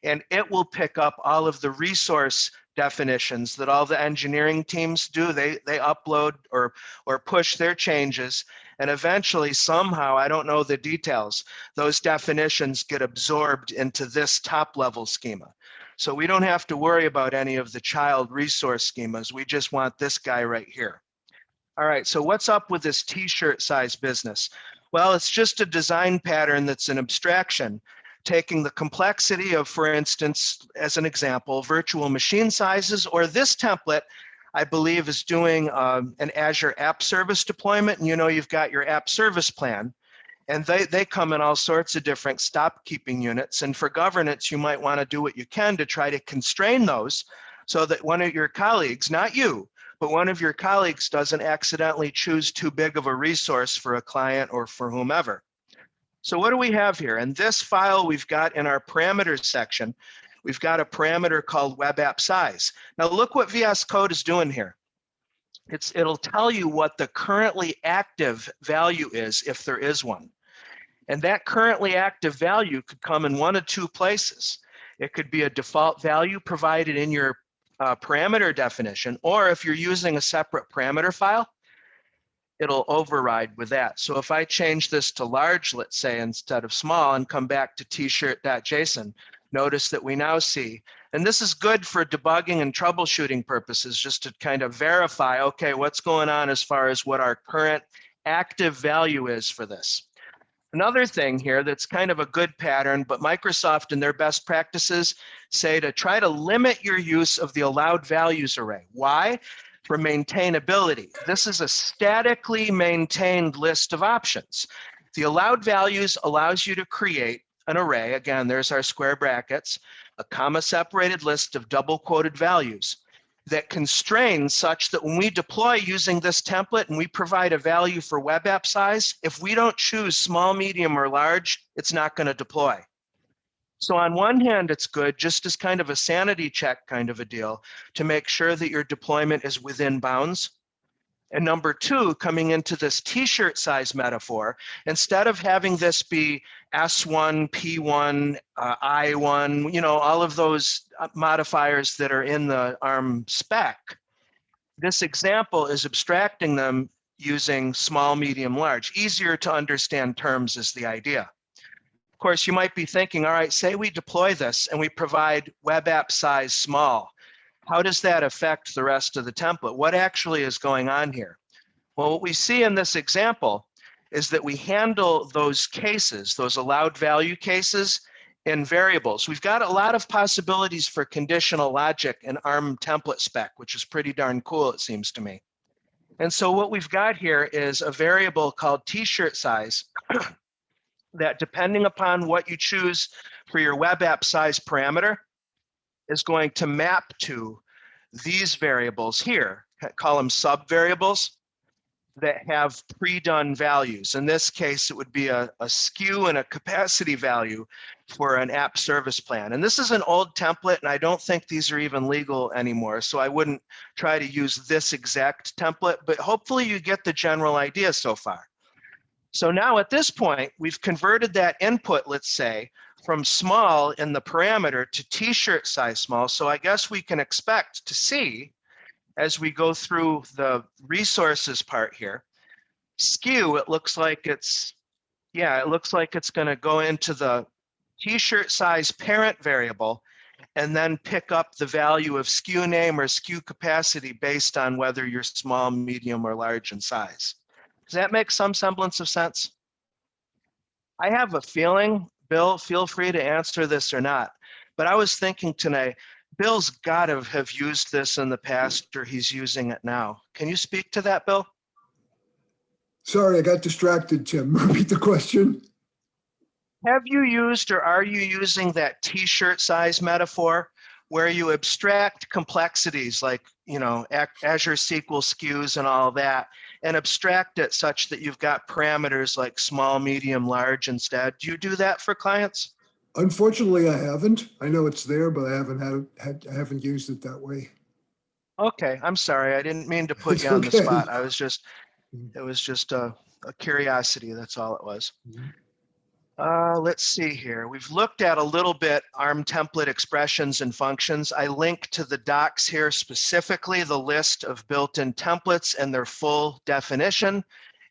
and it will pick up all of the resource definitions that all the engineering teams do. They upload or push their changes, and eventually somehow, I don't know the details, those definitions get absorbed into this top level schema. So we don't have to worry about any of the child resource schemas. We just want this guy right here. All right, so what's up with this t-shirt size business? Well, it's just a design pattern that's an abstraction, taking the complexity of, for instance, as an example, virtual machine sizes, or this template, I believe, is doing an Azure App Service deployment. And you know, you've got your app service plan, and they come in all sorts of different stop keeping units. And for governance, you might want to do what you can to try to constrain those so that one of your colleagues, not you, but one of your colleagues doesn't accidentally choose too big of a resource for a client or for whomever. So what do we have here? In this file, we've got in our parameters section, we've got a parameter called web app size. Now look what VS Code is doing here. It'll tell you what the currently active value is, if there is one. And that currently active value could come in one of two places. It could be a default value provided in your parameter definition, or if you're using a separate parameter file, it'll override with that. So if I change this to large, let's say, instead of small, and come back to tshirt.json, notice that we now see, and this is good for debugging and troubleshooting purposes, just to kind of verify, okay, what's going on as far as what our current active value is for this. Another thing here that's kind of a good pattern, but Microsoft in their best practices say to try to limit your use of the allowed values array. Why? For maintainability. This is a statically maintained list of options. The allowed values allows you to create an array. Again, there's our square brackets, a comma separated list of double quoted values that constrains such that when we deploy using this template and we provide a value for web app size, if we don't choose small, medium, or large, it's not going to deploy. So on one hand, it's good, just as kind of a sanity check kind of a deal, to make sure that your deployment is within bounds. And number two, coming into this t-shirt size metaphor, instead of having this be S1, P1, I1, you know, all of those modifiers that are in the ARM spec, this example is abstracting them using small, medium, large. Easier to understand terms is the idea. Of course, you might be thinking, all right, say we deploy this and we provide web app size small. How does that affect the rest of the template? What actually is going on here? Well, what we see in this example is that we handle those cases, those allowed value cases, in variables. We've got a lot of possibilities for conditional logic in ARM template spec, which is pretty darn cool, it seems to me. And so what we've got here is a variable called t-shirt size that, depending upon what you choose for your web app size parameter, is going to map to these variables here, call them sub-variables, that have pre-done values. In this case, it would be a SKU and a capacity value for an app service plan. And this is an old template, and I don't think these are even legal anymore, so I wouldn't try to use this exact template, but hopefully you get the general idea so far. So now at this point, we've converted that input, let's say, from small in the parameter to t-shirt size small. So I guess we can expect to see, as we go through the resources part here, SKU, it looks like it's going to go into the t-shirt size parent variable and then pick up the value of SKU name or SKU capacity based on whether you're small, medium, or large in size. Does that make some semblance of sense? I have a feeling, Bill, feel free to answer this or not, but I was thinking tonight, Bill's got to have used this in the past, or he's using it now. Can you speak to that, Bill? Sorry, I got distracted, Tim. Repeat the question. Have you used or are you using that t-shirt size metaphor where you abstract complexities like, you know, Azure SQL SKUs and all that, and abstract it such that you've got parameters like small, medium, large instead? Do you do that for clients? Unfortunately, I haven't. I know it's there, but I haven't used it that way. Okay, I'm sorry. I didn't mean to put It's you on the okay. spot. It was just a curiosity. That's all it was. Let's see here. We've looked at a little bit ARM template expressions and functions. I link to the docs here, specifically the list of built-in templates and their full definition,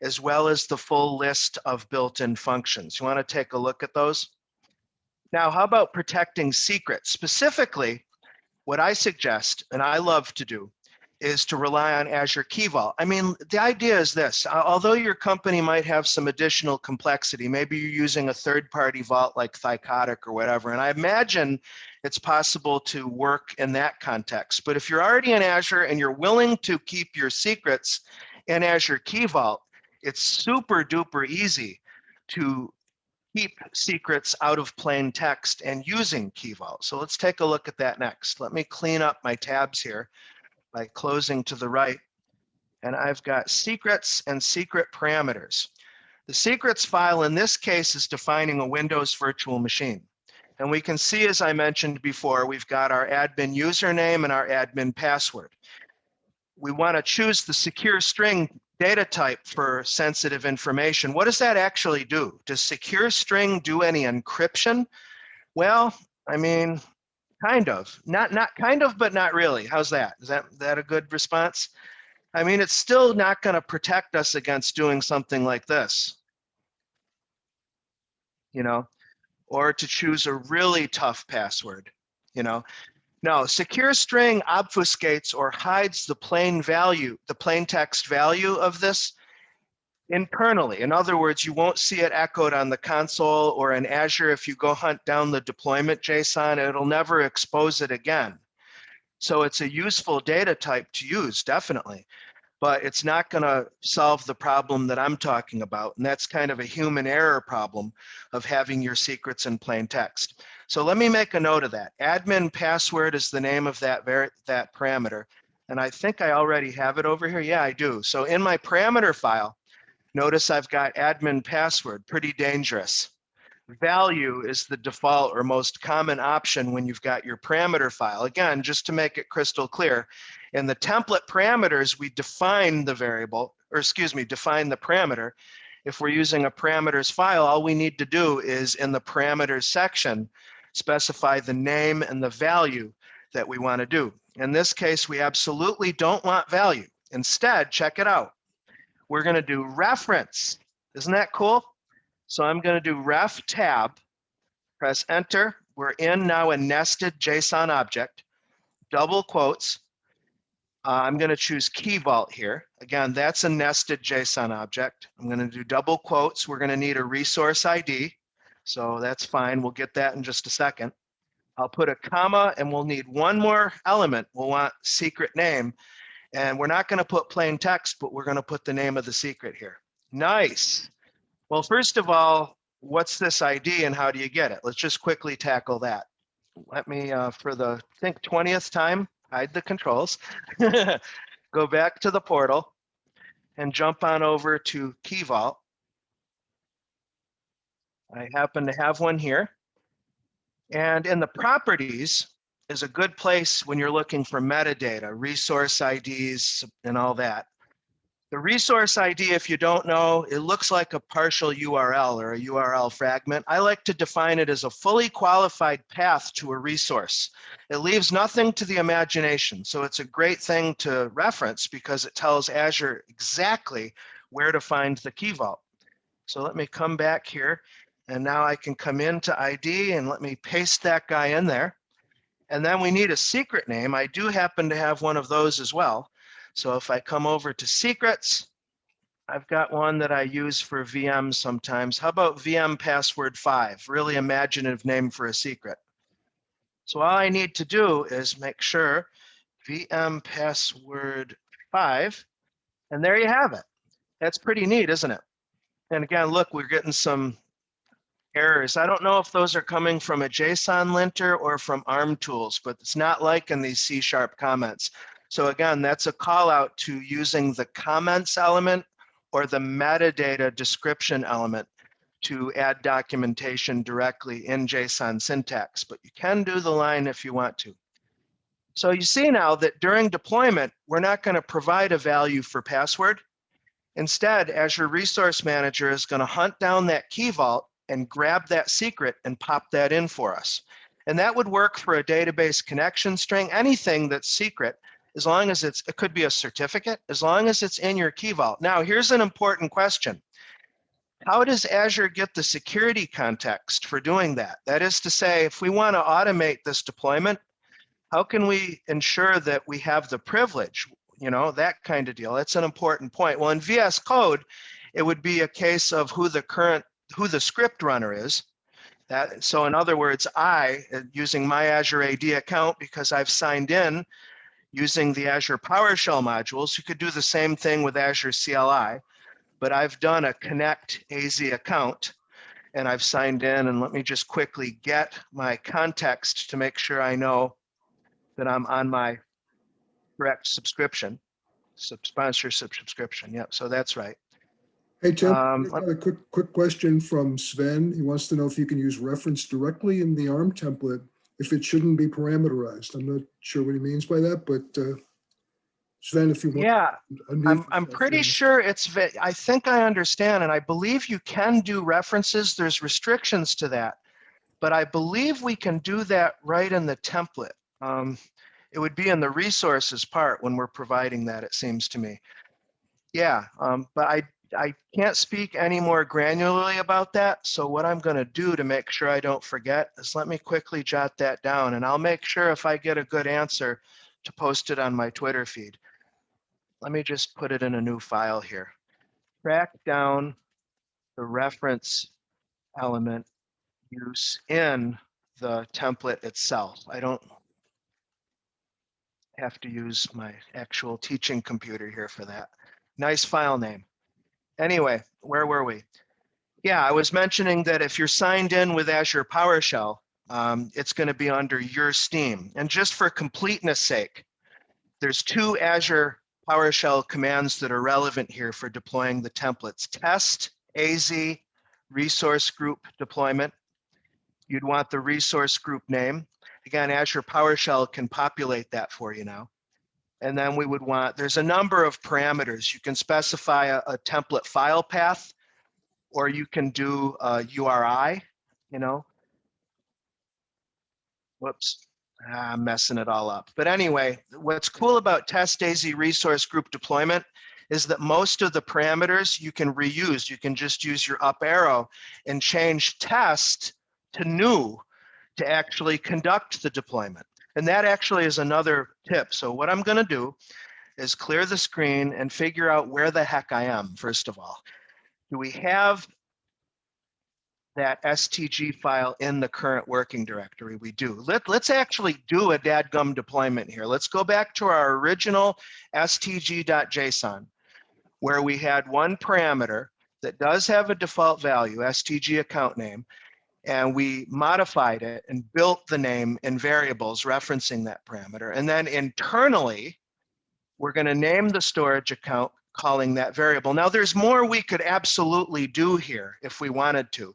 as well as the full list of built-in functions. You want to take a look at those? Now, how about protecting secrets? Specifically, what I suggest, and I love to do, is to rely on Azure Key Vault. I mean, the idea is this: although your company might have some additional complexity, maybe you're using a third-party vault like Thycotic or whatever, and I imagine it's possible to work in that context. But if you're already in Azure and you're willing to keep your secrets in Azure Key Vault, it's super duper easy to keep secrets out of plain text and using Key Vault. So let's take a look at that next. Let me clean up my tabs here by closing to the right. And I've got secrets and secret parameters. The secrets file in this case is defining a Windows virtual machine. And we can see, as I mentioned before, we've got our admin username and our admin password. We want to choose the secure string data type for sensitive information. What does that actually do? Does secure string do any encryption? Well, I mean, kind of. Not kind of, but not really. How's that? Is that a good response? I mean, it's still not going to protect us against doing something like this, you know, or to choose a really tough password, you know. No, secure string obfuscates or hides the plain text value of this internally. In other words, you won't see it echoed on the console or in Azure. If you go hunt down the deployment JSON, it'll never expose it again. So it's a useful data type to use, definitely, but it's not going to solve the problem that I'm talking about. And that's kind of a human error problem of having your secrets in plain text. So let me make a note of that. Admin password is the name of that parameter. And I think I already have it over here. Yeah, I do. So in my parameter file, notice I've got admin password, pretty dangerous. Value is the default or most common option when you've got your parameter file. Again, just to make it crystal clear, in the template parameters, we define the variable, or excuse me, define the parameter. If we're using a parameters file, all we need to do is in the parameters section, specify the name and the value that we want to do. In this case, we absolutely don't want value. Instead, check it out. We're going to do reference. Isn't that cool? So I'm going to do ref tab, press enter. We're in now a nested JSON object, double quotes. I'm going to choose Key Vault here. Again, that's a nested JSON object. I'm going to do double quotes. We're going to need a resource ID. So that's fine. We'll get that in just a second. I'll put a comma and we'll need one more element. We'll want secret name. And we're not going to put plain text, but we're going to put the name of the secret here. Nice. Well, first of all, what's this ID and how do you get it? Let's just quickly tackle that. Let me, for the, I think 20th time, hide the controls. Go back to the portal and jump on over to Key Vault. I happen to have one here. And in the properties is a good place when you're looking for metadata, resource IDs, and all that. The resource ID, if you don't know, it looks like a partial URL or a URL fragment. I like to define it as a fully qualified path to a resource. It leaves nothing to the imagination. So it's a great thing to reference because it tells Azure exactly where to find the Key Vault. So let me come back here. And now I can come into ID and let me paste that guy in there. And then we need a secret name. I do happen to have one of those as well. So if I come over to secrets, I've got one that I use for VM sometimes. How about VM password 5? Really imaginative name for a secret. So all I need to do is make sure VM password 5, and there you have it. That's pretty neat, isn't it? And again, look, we're getting some errors. I don't know if those are coming from a JSON linter or from ARM tools, but it's not like in these C# comments. So again, that's a call out to using the comments element or the metadata description element to add documentation directly in Json Syntax, but you can do the line if you want to. So you see now that during deployment, we're not going to provide a value for password. Instead, Azure Resource Manager is going to hunt down that key vault and grab that secret and pop that in for us. And that would work for a database connection string, anything that's secret, as long as it could be a certificate, as long as it's in your key vault. Now, here's an important question. How does Azure get the security context for doing that? That is to say, if we want to automate this deployment, how can we ensure that we have the privilege? You know, that kind of deal. That's an important point. Well, in VS Code, it would be a case of who the script runner is. So in other words, using my Azure AD account, because I've signed in using the Azure PowerShell modules, you could do the same thing with Azure CLI. But I've done a Connect AZ account and I've signed in, and let me just quickly get my context to make sure I know that I'm on my correct subscription, sponsorship subscription. Yep, so that's right. Hey, Tim, I've got a quick question from Sven. He wants to know if you can use reference directly in the ARM template if it shouldn't be parameterized. I'm not sure what he means by that, but Sven, if you want. Yeah, to I'm pretty sure I think I understand, and I believe you can do references. There's restrictions to that, but I believe we can do that right in the template. It would be in the resources part when we're providing that, it seems to me. Yeah, but I can't speak any more granularly about that. So what I'm going to do to make sure I don't forget is let me quickly jot that down, and I'll make sure if I get a good answer to post it on my Twitter feed. Let me just put it in a new file here. Track down the reference element use in the template itself. I don't have to use my actual teaching computer here for that. Nice file name. Anyway, where were we? Yeah, I was mentioning that if you're signed in with Azure PowerShell, it's going to be under your Steam. And just for completeness sake, there's two Azure PowerShell commands that are relevant here for deploying the templates. Test AZ resource group deployment. You'd want the resource group name. Again, Azure PowerShell can populate that for you now. And then we would want, there's a number of parameters. You can specify a template file path, or you can do a URI, you know. Whoops. I'm messing it all up. But anyway, what's cool about test AZ resource group deployment is that most of the parameters you can reuse. You can just use your up arrow and change test to new to actually conduct the deployment. And that actually is another tip. So what I'm going to do is clear the screen and figure out where the heck I am, first of all. Do we have that STG file in the current working directory? We do. Let's actually do a dadgum deployment here. Let's go back to our original stg.json, where we had one parameter that does have a default value, STG account name, and we modified it and built the name in variables referencing that parameter. And then internally, we're going to name the storage account calling that variable. Now, there's more we could absolutely do here if we wanted to.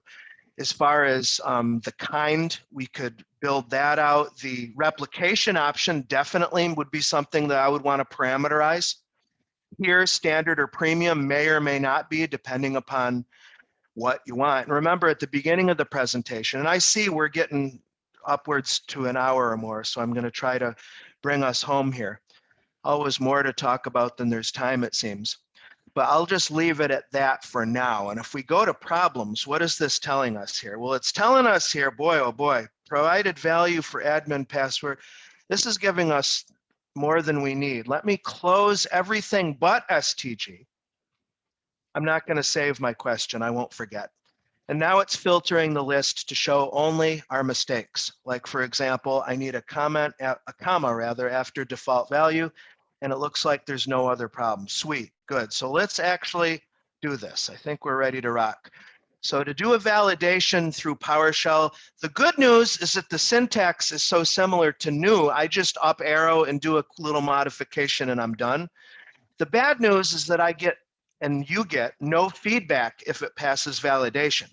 As far as the kind, we could build that out. The replication option definitely would be something that I would want to parameterize. Here, standard or premium may or may not be, depending upon what you want. And remember, at the beginning of the presentation, and I see we're getting upwards to an hour or more, so I'm going to try to bring us home here. Always more to talk about than there's time, it seems. But I'll just leave it at that for now. And if we go to problems, what is this telling us here? Well, it's telling us here, boy, oh boy, provided value for admin password. This is giving us more than we need. Let me close everything but STG. I'm not going to save my question. I won't forget. And now it's filtering the list to show only our mistakes. Like, for example, I need a comma after default value, and it looks like there's no other problem. Sweet, good. So let's actually do this. I think we're ready to rock. So to do a validation through PowerShell, the good news is that the syntax is so similar to new. I just up arrow and do a little modification and I'm done. The bad news is that I get, and you get, no feedback if it passes validation.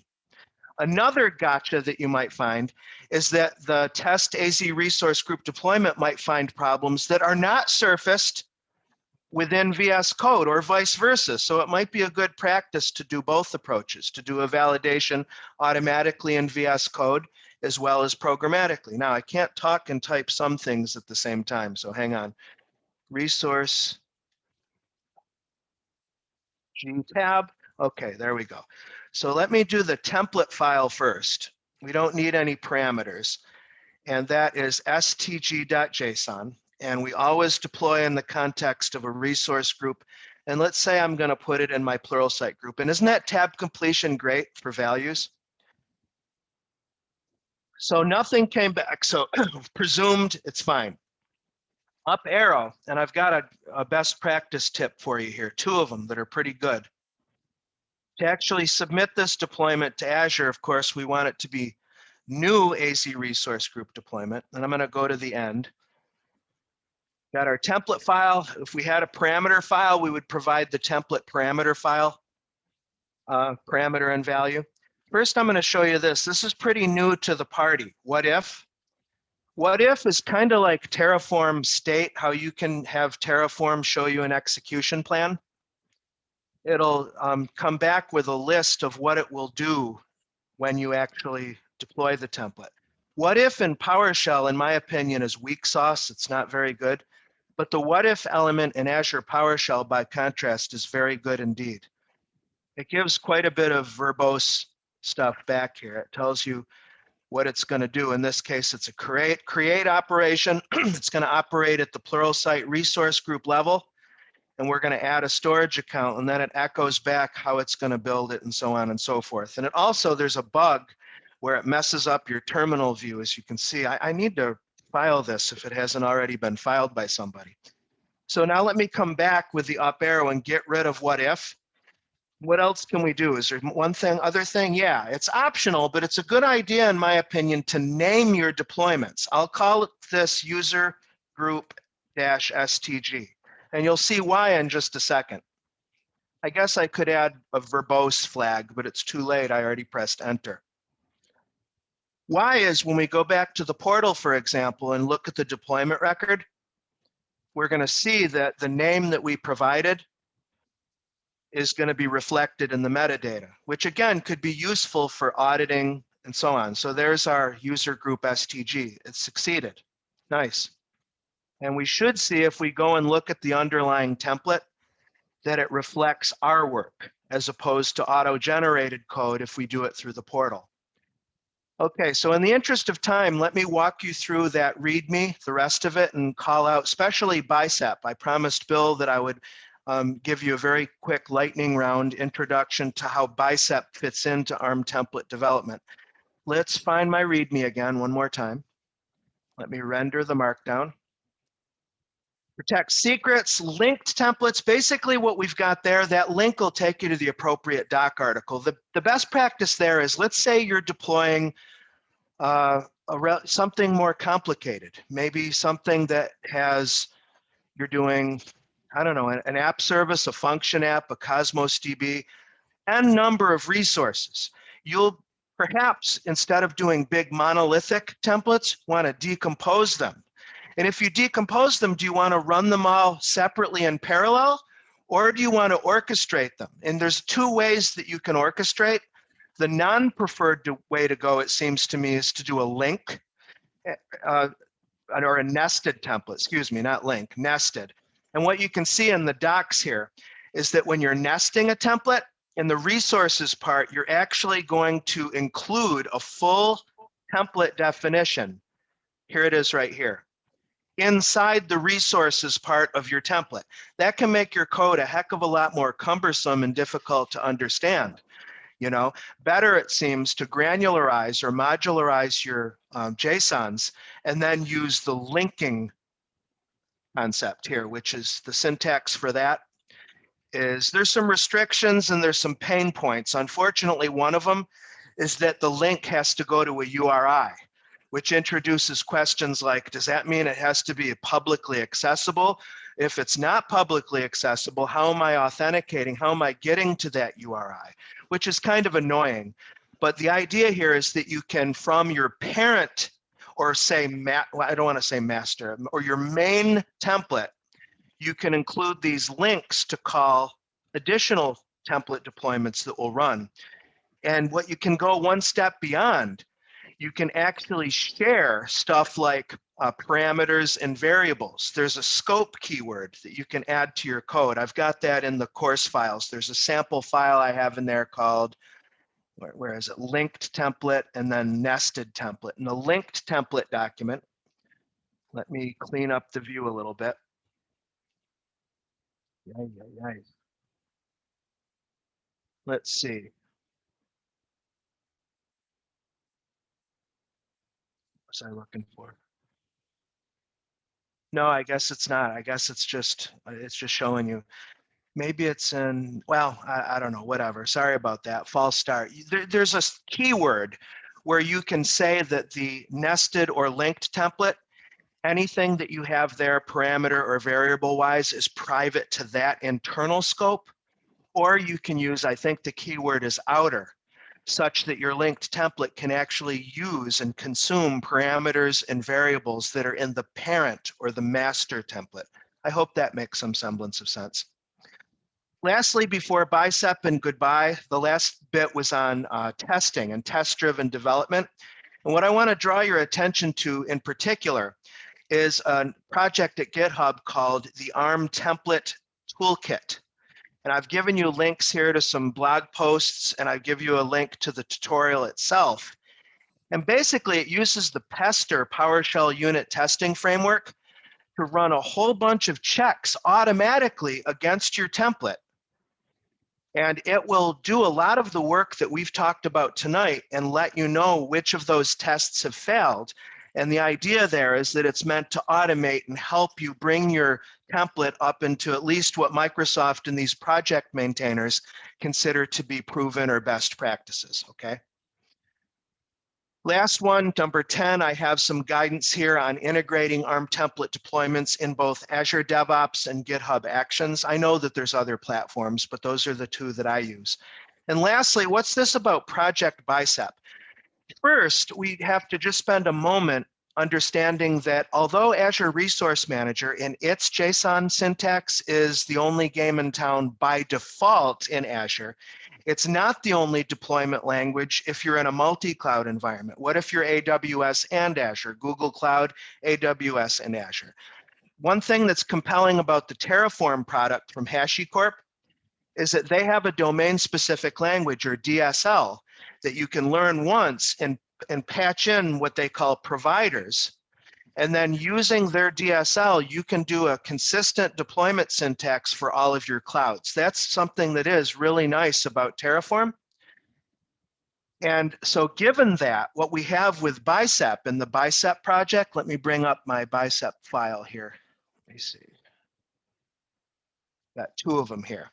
Another gotcha that you might find is that the test AZ resource group deployment might find problems that are not surfaced within VS Code or vice versa. So it might be a good practice to do both approaches, to do a validation automatically in VS Code as well as programmatically. Now, I can't talk and type some things at the same time, so hang on. Resource G tab. Okay, there we go. So let me do the template file first. We don't need any parameters. And that is stg.json. And we always deploy in the context of a resource group. And let's say I'm going to put it in my Pluralsight group. And isn't that tab completion great for values? So nothing came back. So presumed it's fine. Up arrow, and I've got a best practice tip for you here, 2 of them that are pretty good. To actually submit this deployment to Azure, of course, we want it to be new AZ resource group deployment. And I'm going to go to the end. Got our template file. If we had a parameter file, we would provide the template parameter file, parameter and value. First, I'm going to show you this. This is pretty new to the party. What if? What if is kind of like Terraform state, how you can have Terraform show you an execution plan. It'll come back with a list of what it will do when you actually deploy the template. What if in PowerShell, in my opinion, is weak sauce. It's not very good. But the what if element in Azure PowerShell, by contrast, is very good indeed. It gives quite a bit of verbose stuff back here. It tells you what it's going to do. In this case, it's a create operation. It's going to operate at the Pluralsight resource group level. And we're going to add a storage account, and then it echoes back how it's going to build it and so on and so forth. And it also, there's a bug where it messes up your terminal view. As you can see, I need to file this if it hasn't already been filed by somebody. So now let me come back with the up arrow and get rid of what if. What else can we do? Is there one thing, other thing? Yeah, it's optional, but it's a good idea, in my opinion, to name your deployments. I'll call it this user group -stg. And you'll see why in just a second. I guess I could add a verbose flag, but it's too late. I already pressed enter. Why is when we go back to the portal, for example, and look at the deployment record, we're going to see that the name that we provided is going to be reflected in the metadata, which again could be useful for auditing and so on. So there's our user group STG. It succeeded. Nice. And we should see, if we go and look at the underlying template, that it reflects our work as opposed to auto-generated code if we do it through the portal. Okay, so in the interest of time, let me walk you through that README, the rest of it, and call out especially Bicep. I promised Bill that I would give you a very quick lightning round introduction to how Bicep fits into ARM template development. Let's find my README again one more time. Let me render the markdown. Protect secrets, linked templates, basically what we've got there, that link will take you to the appropriate doc article. The best practice there is, let's say you're deploying something more complicated, maybe something that has, you're doing, I don't know, an app service, a function app, a Cosmos DB, n number of resources. You'll perhaps, instead of doing big monolithic templates, want to decompose them. And if you decompose them, do you want to run them all separately in parallel, or do you want to orchestrate them? And there's 2 ways that you can orchestrate. The non-preferred way to go, it seems to me, is to do a link or a nested template, excuse me, not link, nested. And what you can see in the docs here is that when you're nesting a template, in the resources part, you're actually going to include a full template definition. Here it is right here, inside the resources part of your template. That can make your code a heck of a lot more cumbersome and difficult to understand. You know, better it seems to granularize or modularize your JSONs and then use the linking concept here, which is the syntax for that. Is there's some restrictions and there's some pain points. Unfortunately, one of them is that the link has to go to a URI, which introduces questions like, does that mean it has to be publicly accessible? If it's not publicly accessible, how am I authenticating? How am I getting to that URI? Which is kind of annoying. But the idea here is that you can, from your parent, or say, I don't want to say master, or your main template, you can include these links to call additional template deployments that will run. And what you can go one step beyond, you can actually share stuff like parameters and variables. There's a scope keyword that you can add to your code. I've got that in the course files. There's a sample file I have in there called, where is it? Linked template and then nested template. In the linked template document, let me clean up the view a little bit. Let's see. What was I looking for? No, I guess it's not. I guess it's just showing you. Maybe it's in, well, I don't know, whatever. Sorry about that, false start. There's a keyword where you can say that the nested or linked template, anything that you have there parameter or variable wise is private to that internal scope, or you can use, I think the keyword is outer, such that your linked template can actually use and consume parameters and variables that are in the parent or the master template. I hope that makes some semblance of sense. Lastly, before Bicep and goodbye, the last bit was on testing and test-driven development. And what I want to draw your attention to in particular is a project at GitHub called the ARM Template Toolkit. And I've given you links here to some blog posts, and I give you a link to the tutorial itself. And basically, it uses the Pester PowerShell unit testing framework to run a whole bunch of checks automatically against your template. And it will do a lot of the work that we've talked about tonight and let you know which of those tests have failed. And the idea there is that it's meant to automate and help you bring your template up into at least what Microsoft and these project maintainers consider to be proven or best practices, okay? Last one, number 10, I have some guidance here on integrating ARM template deployments in both Azure DevOps and GitHub Actions. I know that there's other platforms, but those are the two that I use. And lastly, what's this about Project Bicep? First, we have to just spend a moment understanding that although Azure Resource Manager in its Json syntax is the only game in town by default in Azure, it's not the only deployment language if you're in a multi-cloud environment. What if you're AWS and Azure, Google Cloud, AWS, and Azure? One thing that's compelling about the Terraform product from HashiCorp is that they have a domain-specific language, or DSL, that you can learn once and patch in what they call providers. And then using their DSL, you can do a consistent deployment syntax for all of your clouds. That's something that is really nice about Terraform. And so given that, what we have with Bicep and the Bicep project, let me bring up my Bicep file here. Let me see. Got two of them here.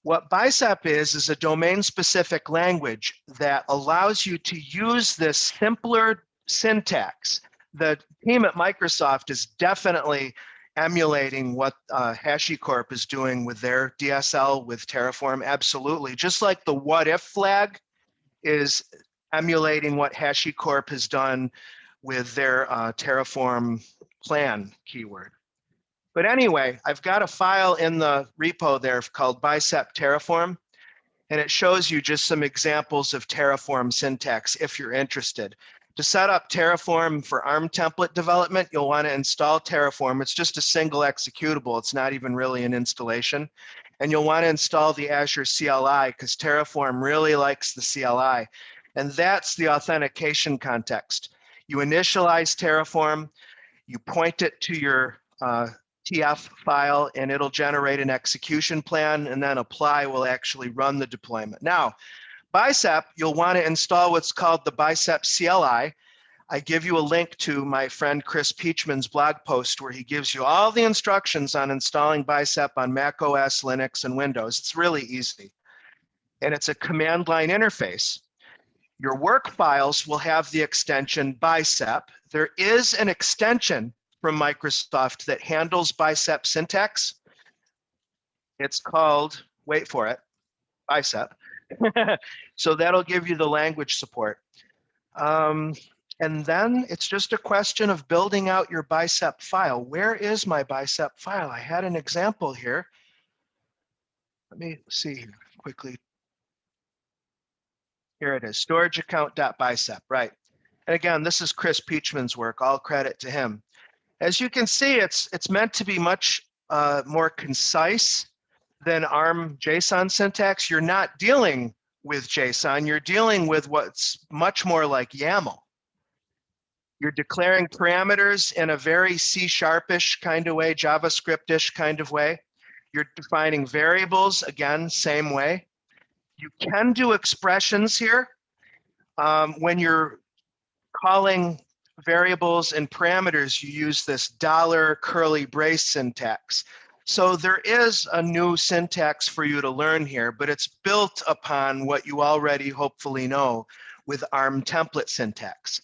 What Bicep is a domain-specific language that allows you to use this simpler syntax. The team at Microsoft is definitely emulating what HashiCorp is doing with their DSL with Terraform, absolutely. Just like the what if flag is emulating what HashiCorp has done with their Terraform plan keyword. But anyway, I've got a file in the repo there called Bicep Terraform, and it shows you just some examples of Terraform syntax if you're interested. To set up Terraform for ARM template development, you'll want to install Terraform. It's just a single executable. It's not even really an installation. And you'll want to install the Azure CLI because Terraform really likes the CLI. And that's the authentication context. You initialize Terraform, you point it to your TF file, and it'll generate an execution plan, and then apply will actually run the deployment. Now, Bicep, you'll want to install what's called the Bicep CLI. I give you a link to my friend Chris Peachman's blog post where he gives you all the instructions on installing Bicep on Mac OS, Linux, and Windows. It's really easy. And it's a command line interface. Your work files will have the extension Bicep. There is an extension from Microsoft that handles Bicep syntax. It's called, wait for it, Bicep. So that'll give you the language support. And then it's just a question of building out your Bicep file. Where is my Bicep file? I had an example here. Let me see here quickly. Here it is, storage account.bicep, right. And again, this is Chris Peachman's work, all credit to him. As you can see, it's meant to be much more concise than ARM JSON syntax. You're not dealing with JSON, you're dealing with what's much more like YAML. You're declaring parameters in a very C#-ish kind of way, JavaScript-ish kind of way. You're defining variables, again, same way. You can do expressions here when you're calling variables and parameters. You use this $curly brace syntax. So there is a new syntax for you to learn here, but it's built upon what you already hopefully know with ARM template syntax.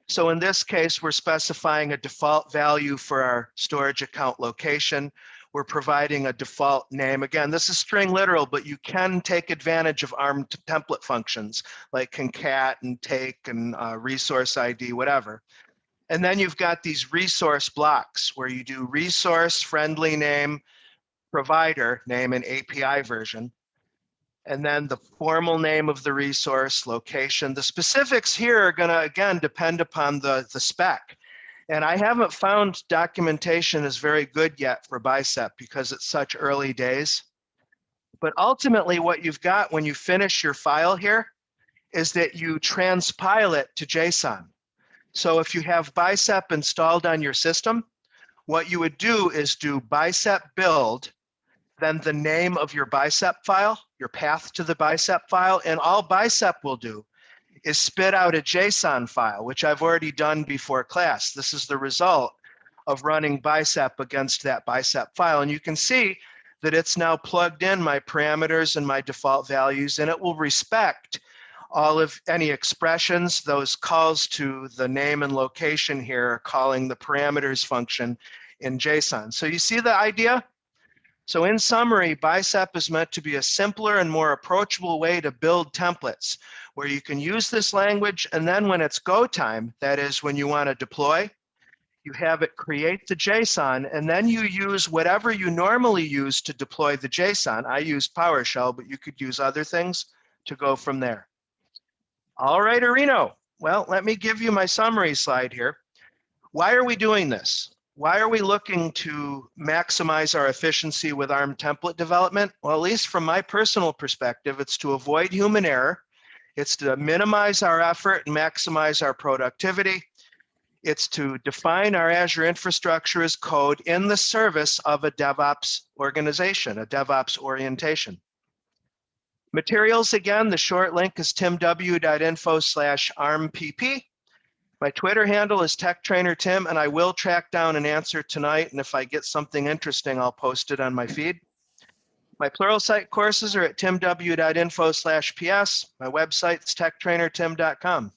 So in this case, we're specifying a default value for our storage account location. We're providing a default name. Again, this is string literal, but you can take advantage of ARM template functions like concat and take and resource ID, whatever. And then you've got these resource blocks where you do resource, friendly name, provider name, and API version. And then the formal name of the resource, location. The specifics here are gonna, again, depend upon the spec. And I haven't found documentation is very good yet for Bicep because it's such early days. But ultimately what you've got when you finish your file here is that you transpile it to JSON. So if you have Bicep installed on your system, what you would do is do Bicep build, then the name of your Bicep file, your path to the Bicep file, and all Bicep will do is spit out a JSON file, which I've already done before class. This is the result of running Bicep against that Bicep file. And you can see that it's now plugged in my parameters and my default values, and it will respect all of any expressions, those calls to the name and location here, calling the parameters function in JSON. So you see the idea? So in summary, Bicep is meant to be a simpler and more approachable way to build templates where you can use this language, and then when it's go time, that is when you want to deploy, you have it create the JSON, and then you use whatever you normally use to deploy the JSON. I use PowerShell, but you could use other things to go from there. All right, Arino. Well, let me give you my summary slide here. Why are we doing this? Why are we looking to maximize our efficiency with ARM template development? Well, at least from my personal perspective, it's to avoid human error. It's to minimize our effort and maximize our productivity. It's to define our Azure infrastructure as code in the service of a DevOps organization, a DevOps orientation. Materials, again, the short link is timw.info/armpp. My Twitter handle is TechTrainerTim, and I will track down an answer tonight, and if I get something interesting, I'll post it on my feed. My Pluralsight courses are at timw.info/ps. My website's techtrainertim.com.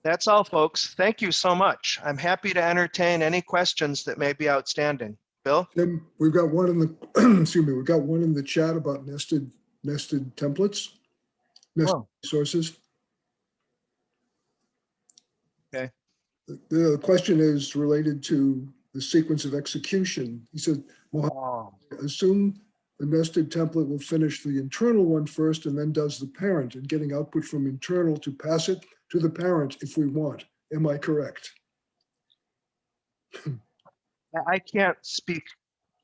That's all, folks. Thank you so much. I'm happy to entertain any questions that may be outstanding. Bill? Tim, we've got one in the excuse me, we've got one in the chat about nested templates, nested resources. Okay. The question is related to the sequence of execution. He said, assume the nested template will finish the internal one first and then does the parent, and getting output from internal to pass it to the parent if we want. Am I correct? I can't speak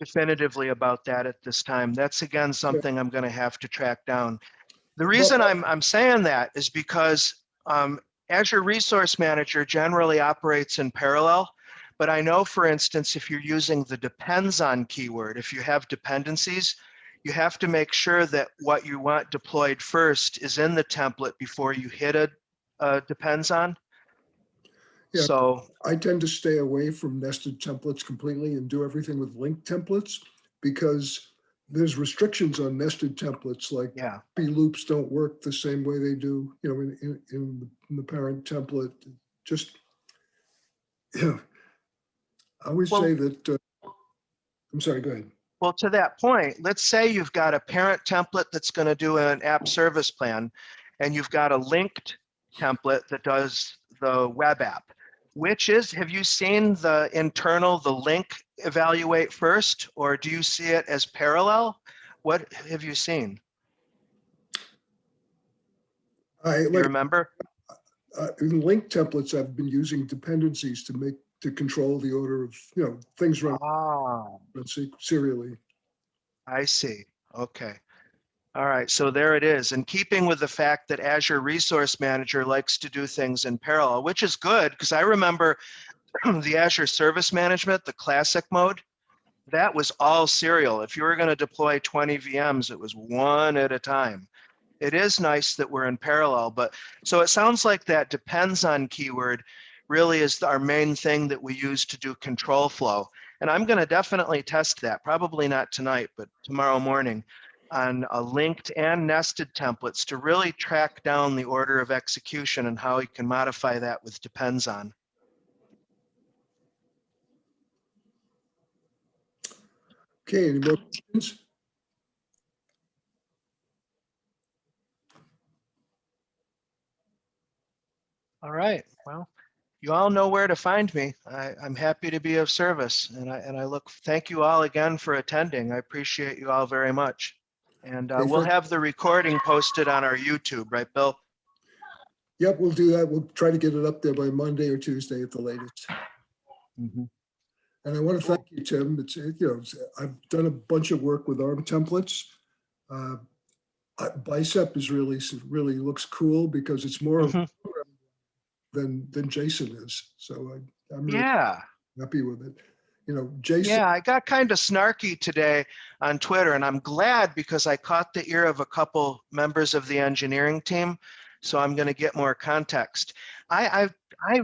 definitively about that at this time. That's, again, something I'm going to have to track down. The reason I'm saying that is because Azure Resource Manager generally operates in parallel, but I know, for instance, if you're using the depends on keyword, if you have dependencies, you have to make sure that what you want deployed first is in the template before you hit a depends on. Yeah, so I tend to stay away from nested templates completely and do everything with linked templates because there's restrictions on nested templates, like loops don't work the same way they do, you know, in the parent template. Just, I always say that, I'm sorry, go ahead. Well, to that point, let's say you've got a parent template that's going to do an app service plan, and you've got a linked template that does the web app. Have you seen the internal, the link evaluate first, or do you see it as parallel? What have you seen? I Do you remember? in link templates, I've been using dependencies to control the order of, things run serially. I see. Okay. All right. So there it is. In keeping with the fact that Azure Resource Manager likes to do things in parallel, which is good because I remember the Azure Service Management, the classic mode, that was all serial. If you were going to deploy 20 VMs, it was one at a time. It is nice that we're in parallel, but so it sounds like that depends on keyword really is our main thing that we use to do control flow. And I'm going to definitely test that, probably not tonight, but tomorrow morning on a linked and nested templates to really track down the order of execution and how you can modify that with depends on. Okay, any more questions? All right. Well, you all know where to find me. I'm happy to be of service, and thank you all again for attending. I appreciate you all very much. And Okay, we'll have the recording posted on our YouTube, right, Bill? Yep, we'll do that. We'll try to get it up there by Monday or Tuesday at the latest. Mm-hmm. And I want to thank you, Tim. I've done a bunch of work with ARM templates. Bicep is really looks cool because it's more than Json is. So I'm really happy with it. Json. Yeah, I got kind of snarky today on Twitter, and I'm glad because I caught the ear of a couple members of the engineering team. So I'm going to get more context. I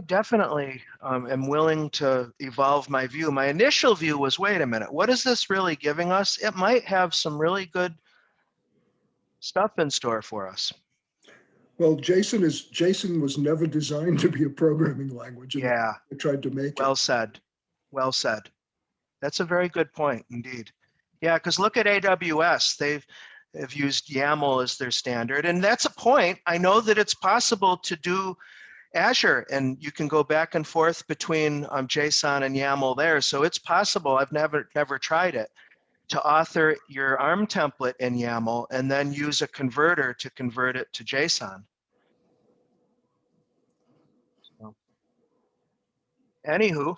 definitely am willing to evolve my view. My initial view was, wait a minute, what is this really giving us? It might have some really good stuff in store for us. Well, Json was never designed to be a programming language. And yeah, I tried to make well it. said. Well said. That's a very good point, indeed. Yeah, because look at AWS. They've used YAML as their standard, and that's a point. I know that it's possible to do Azure, and you can go back and forth between JSON and YAML there. So it's possible. I've never tried it, to author your ARM template in YAML and then use a converter to convert it to JSON. So, anywho.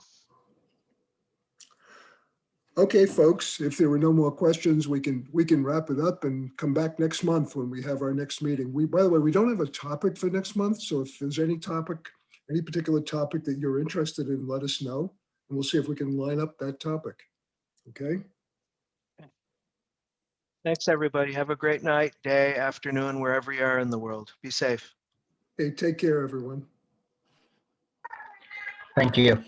Okay, folks, if there were no more questions, we can wrap it up and come back next month when we have our next meeting. By the way, we don't have a topic for next month. So if there's any particular topic that you're interested in, let us know, and we'll see if we can line up that topic. Okay. Thanks, everybody. Have a great night, day, afternoon, wherever you are in the world. Be safe. Hey, take care, everyone. Thank you.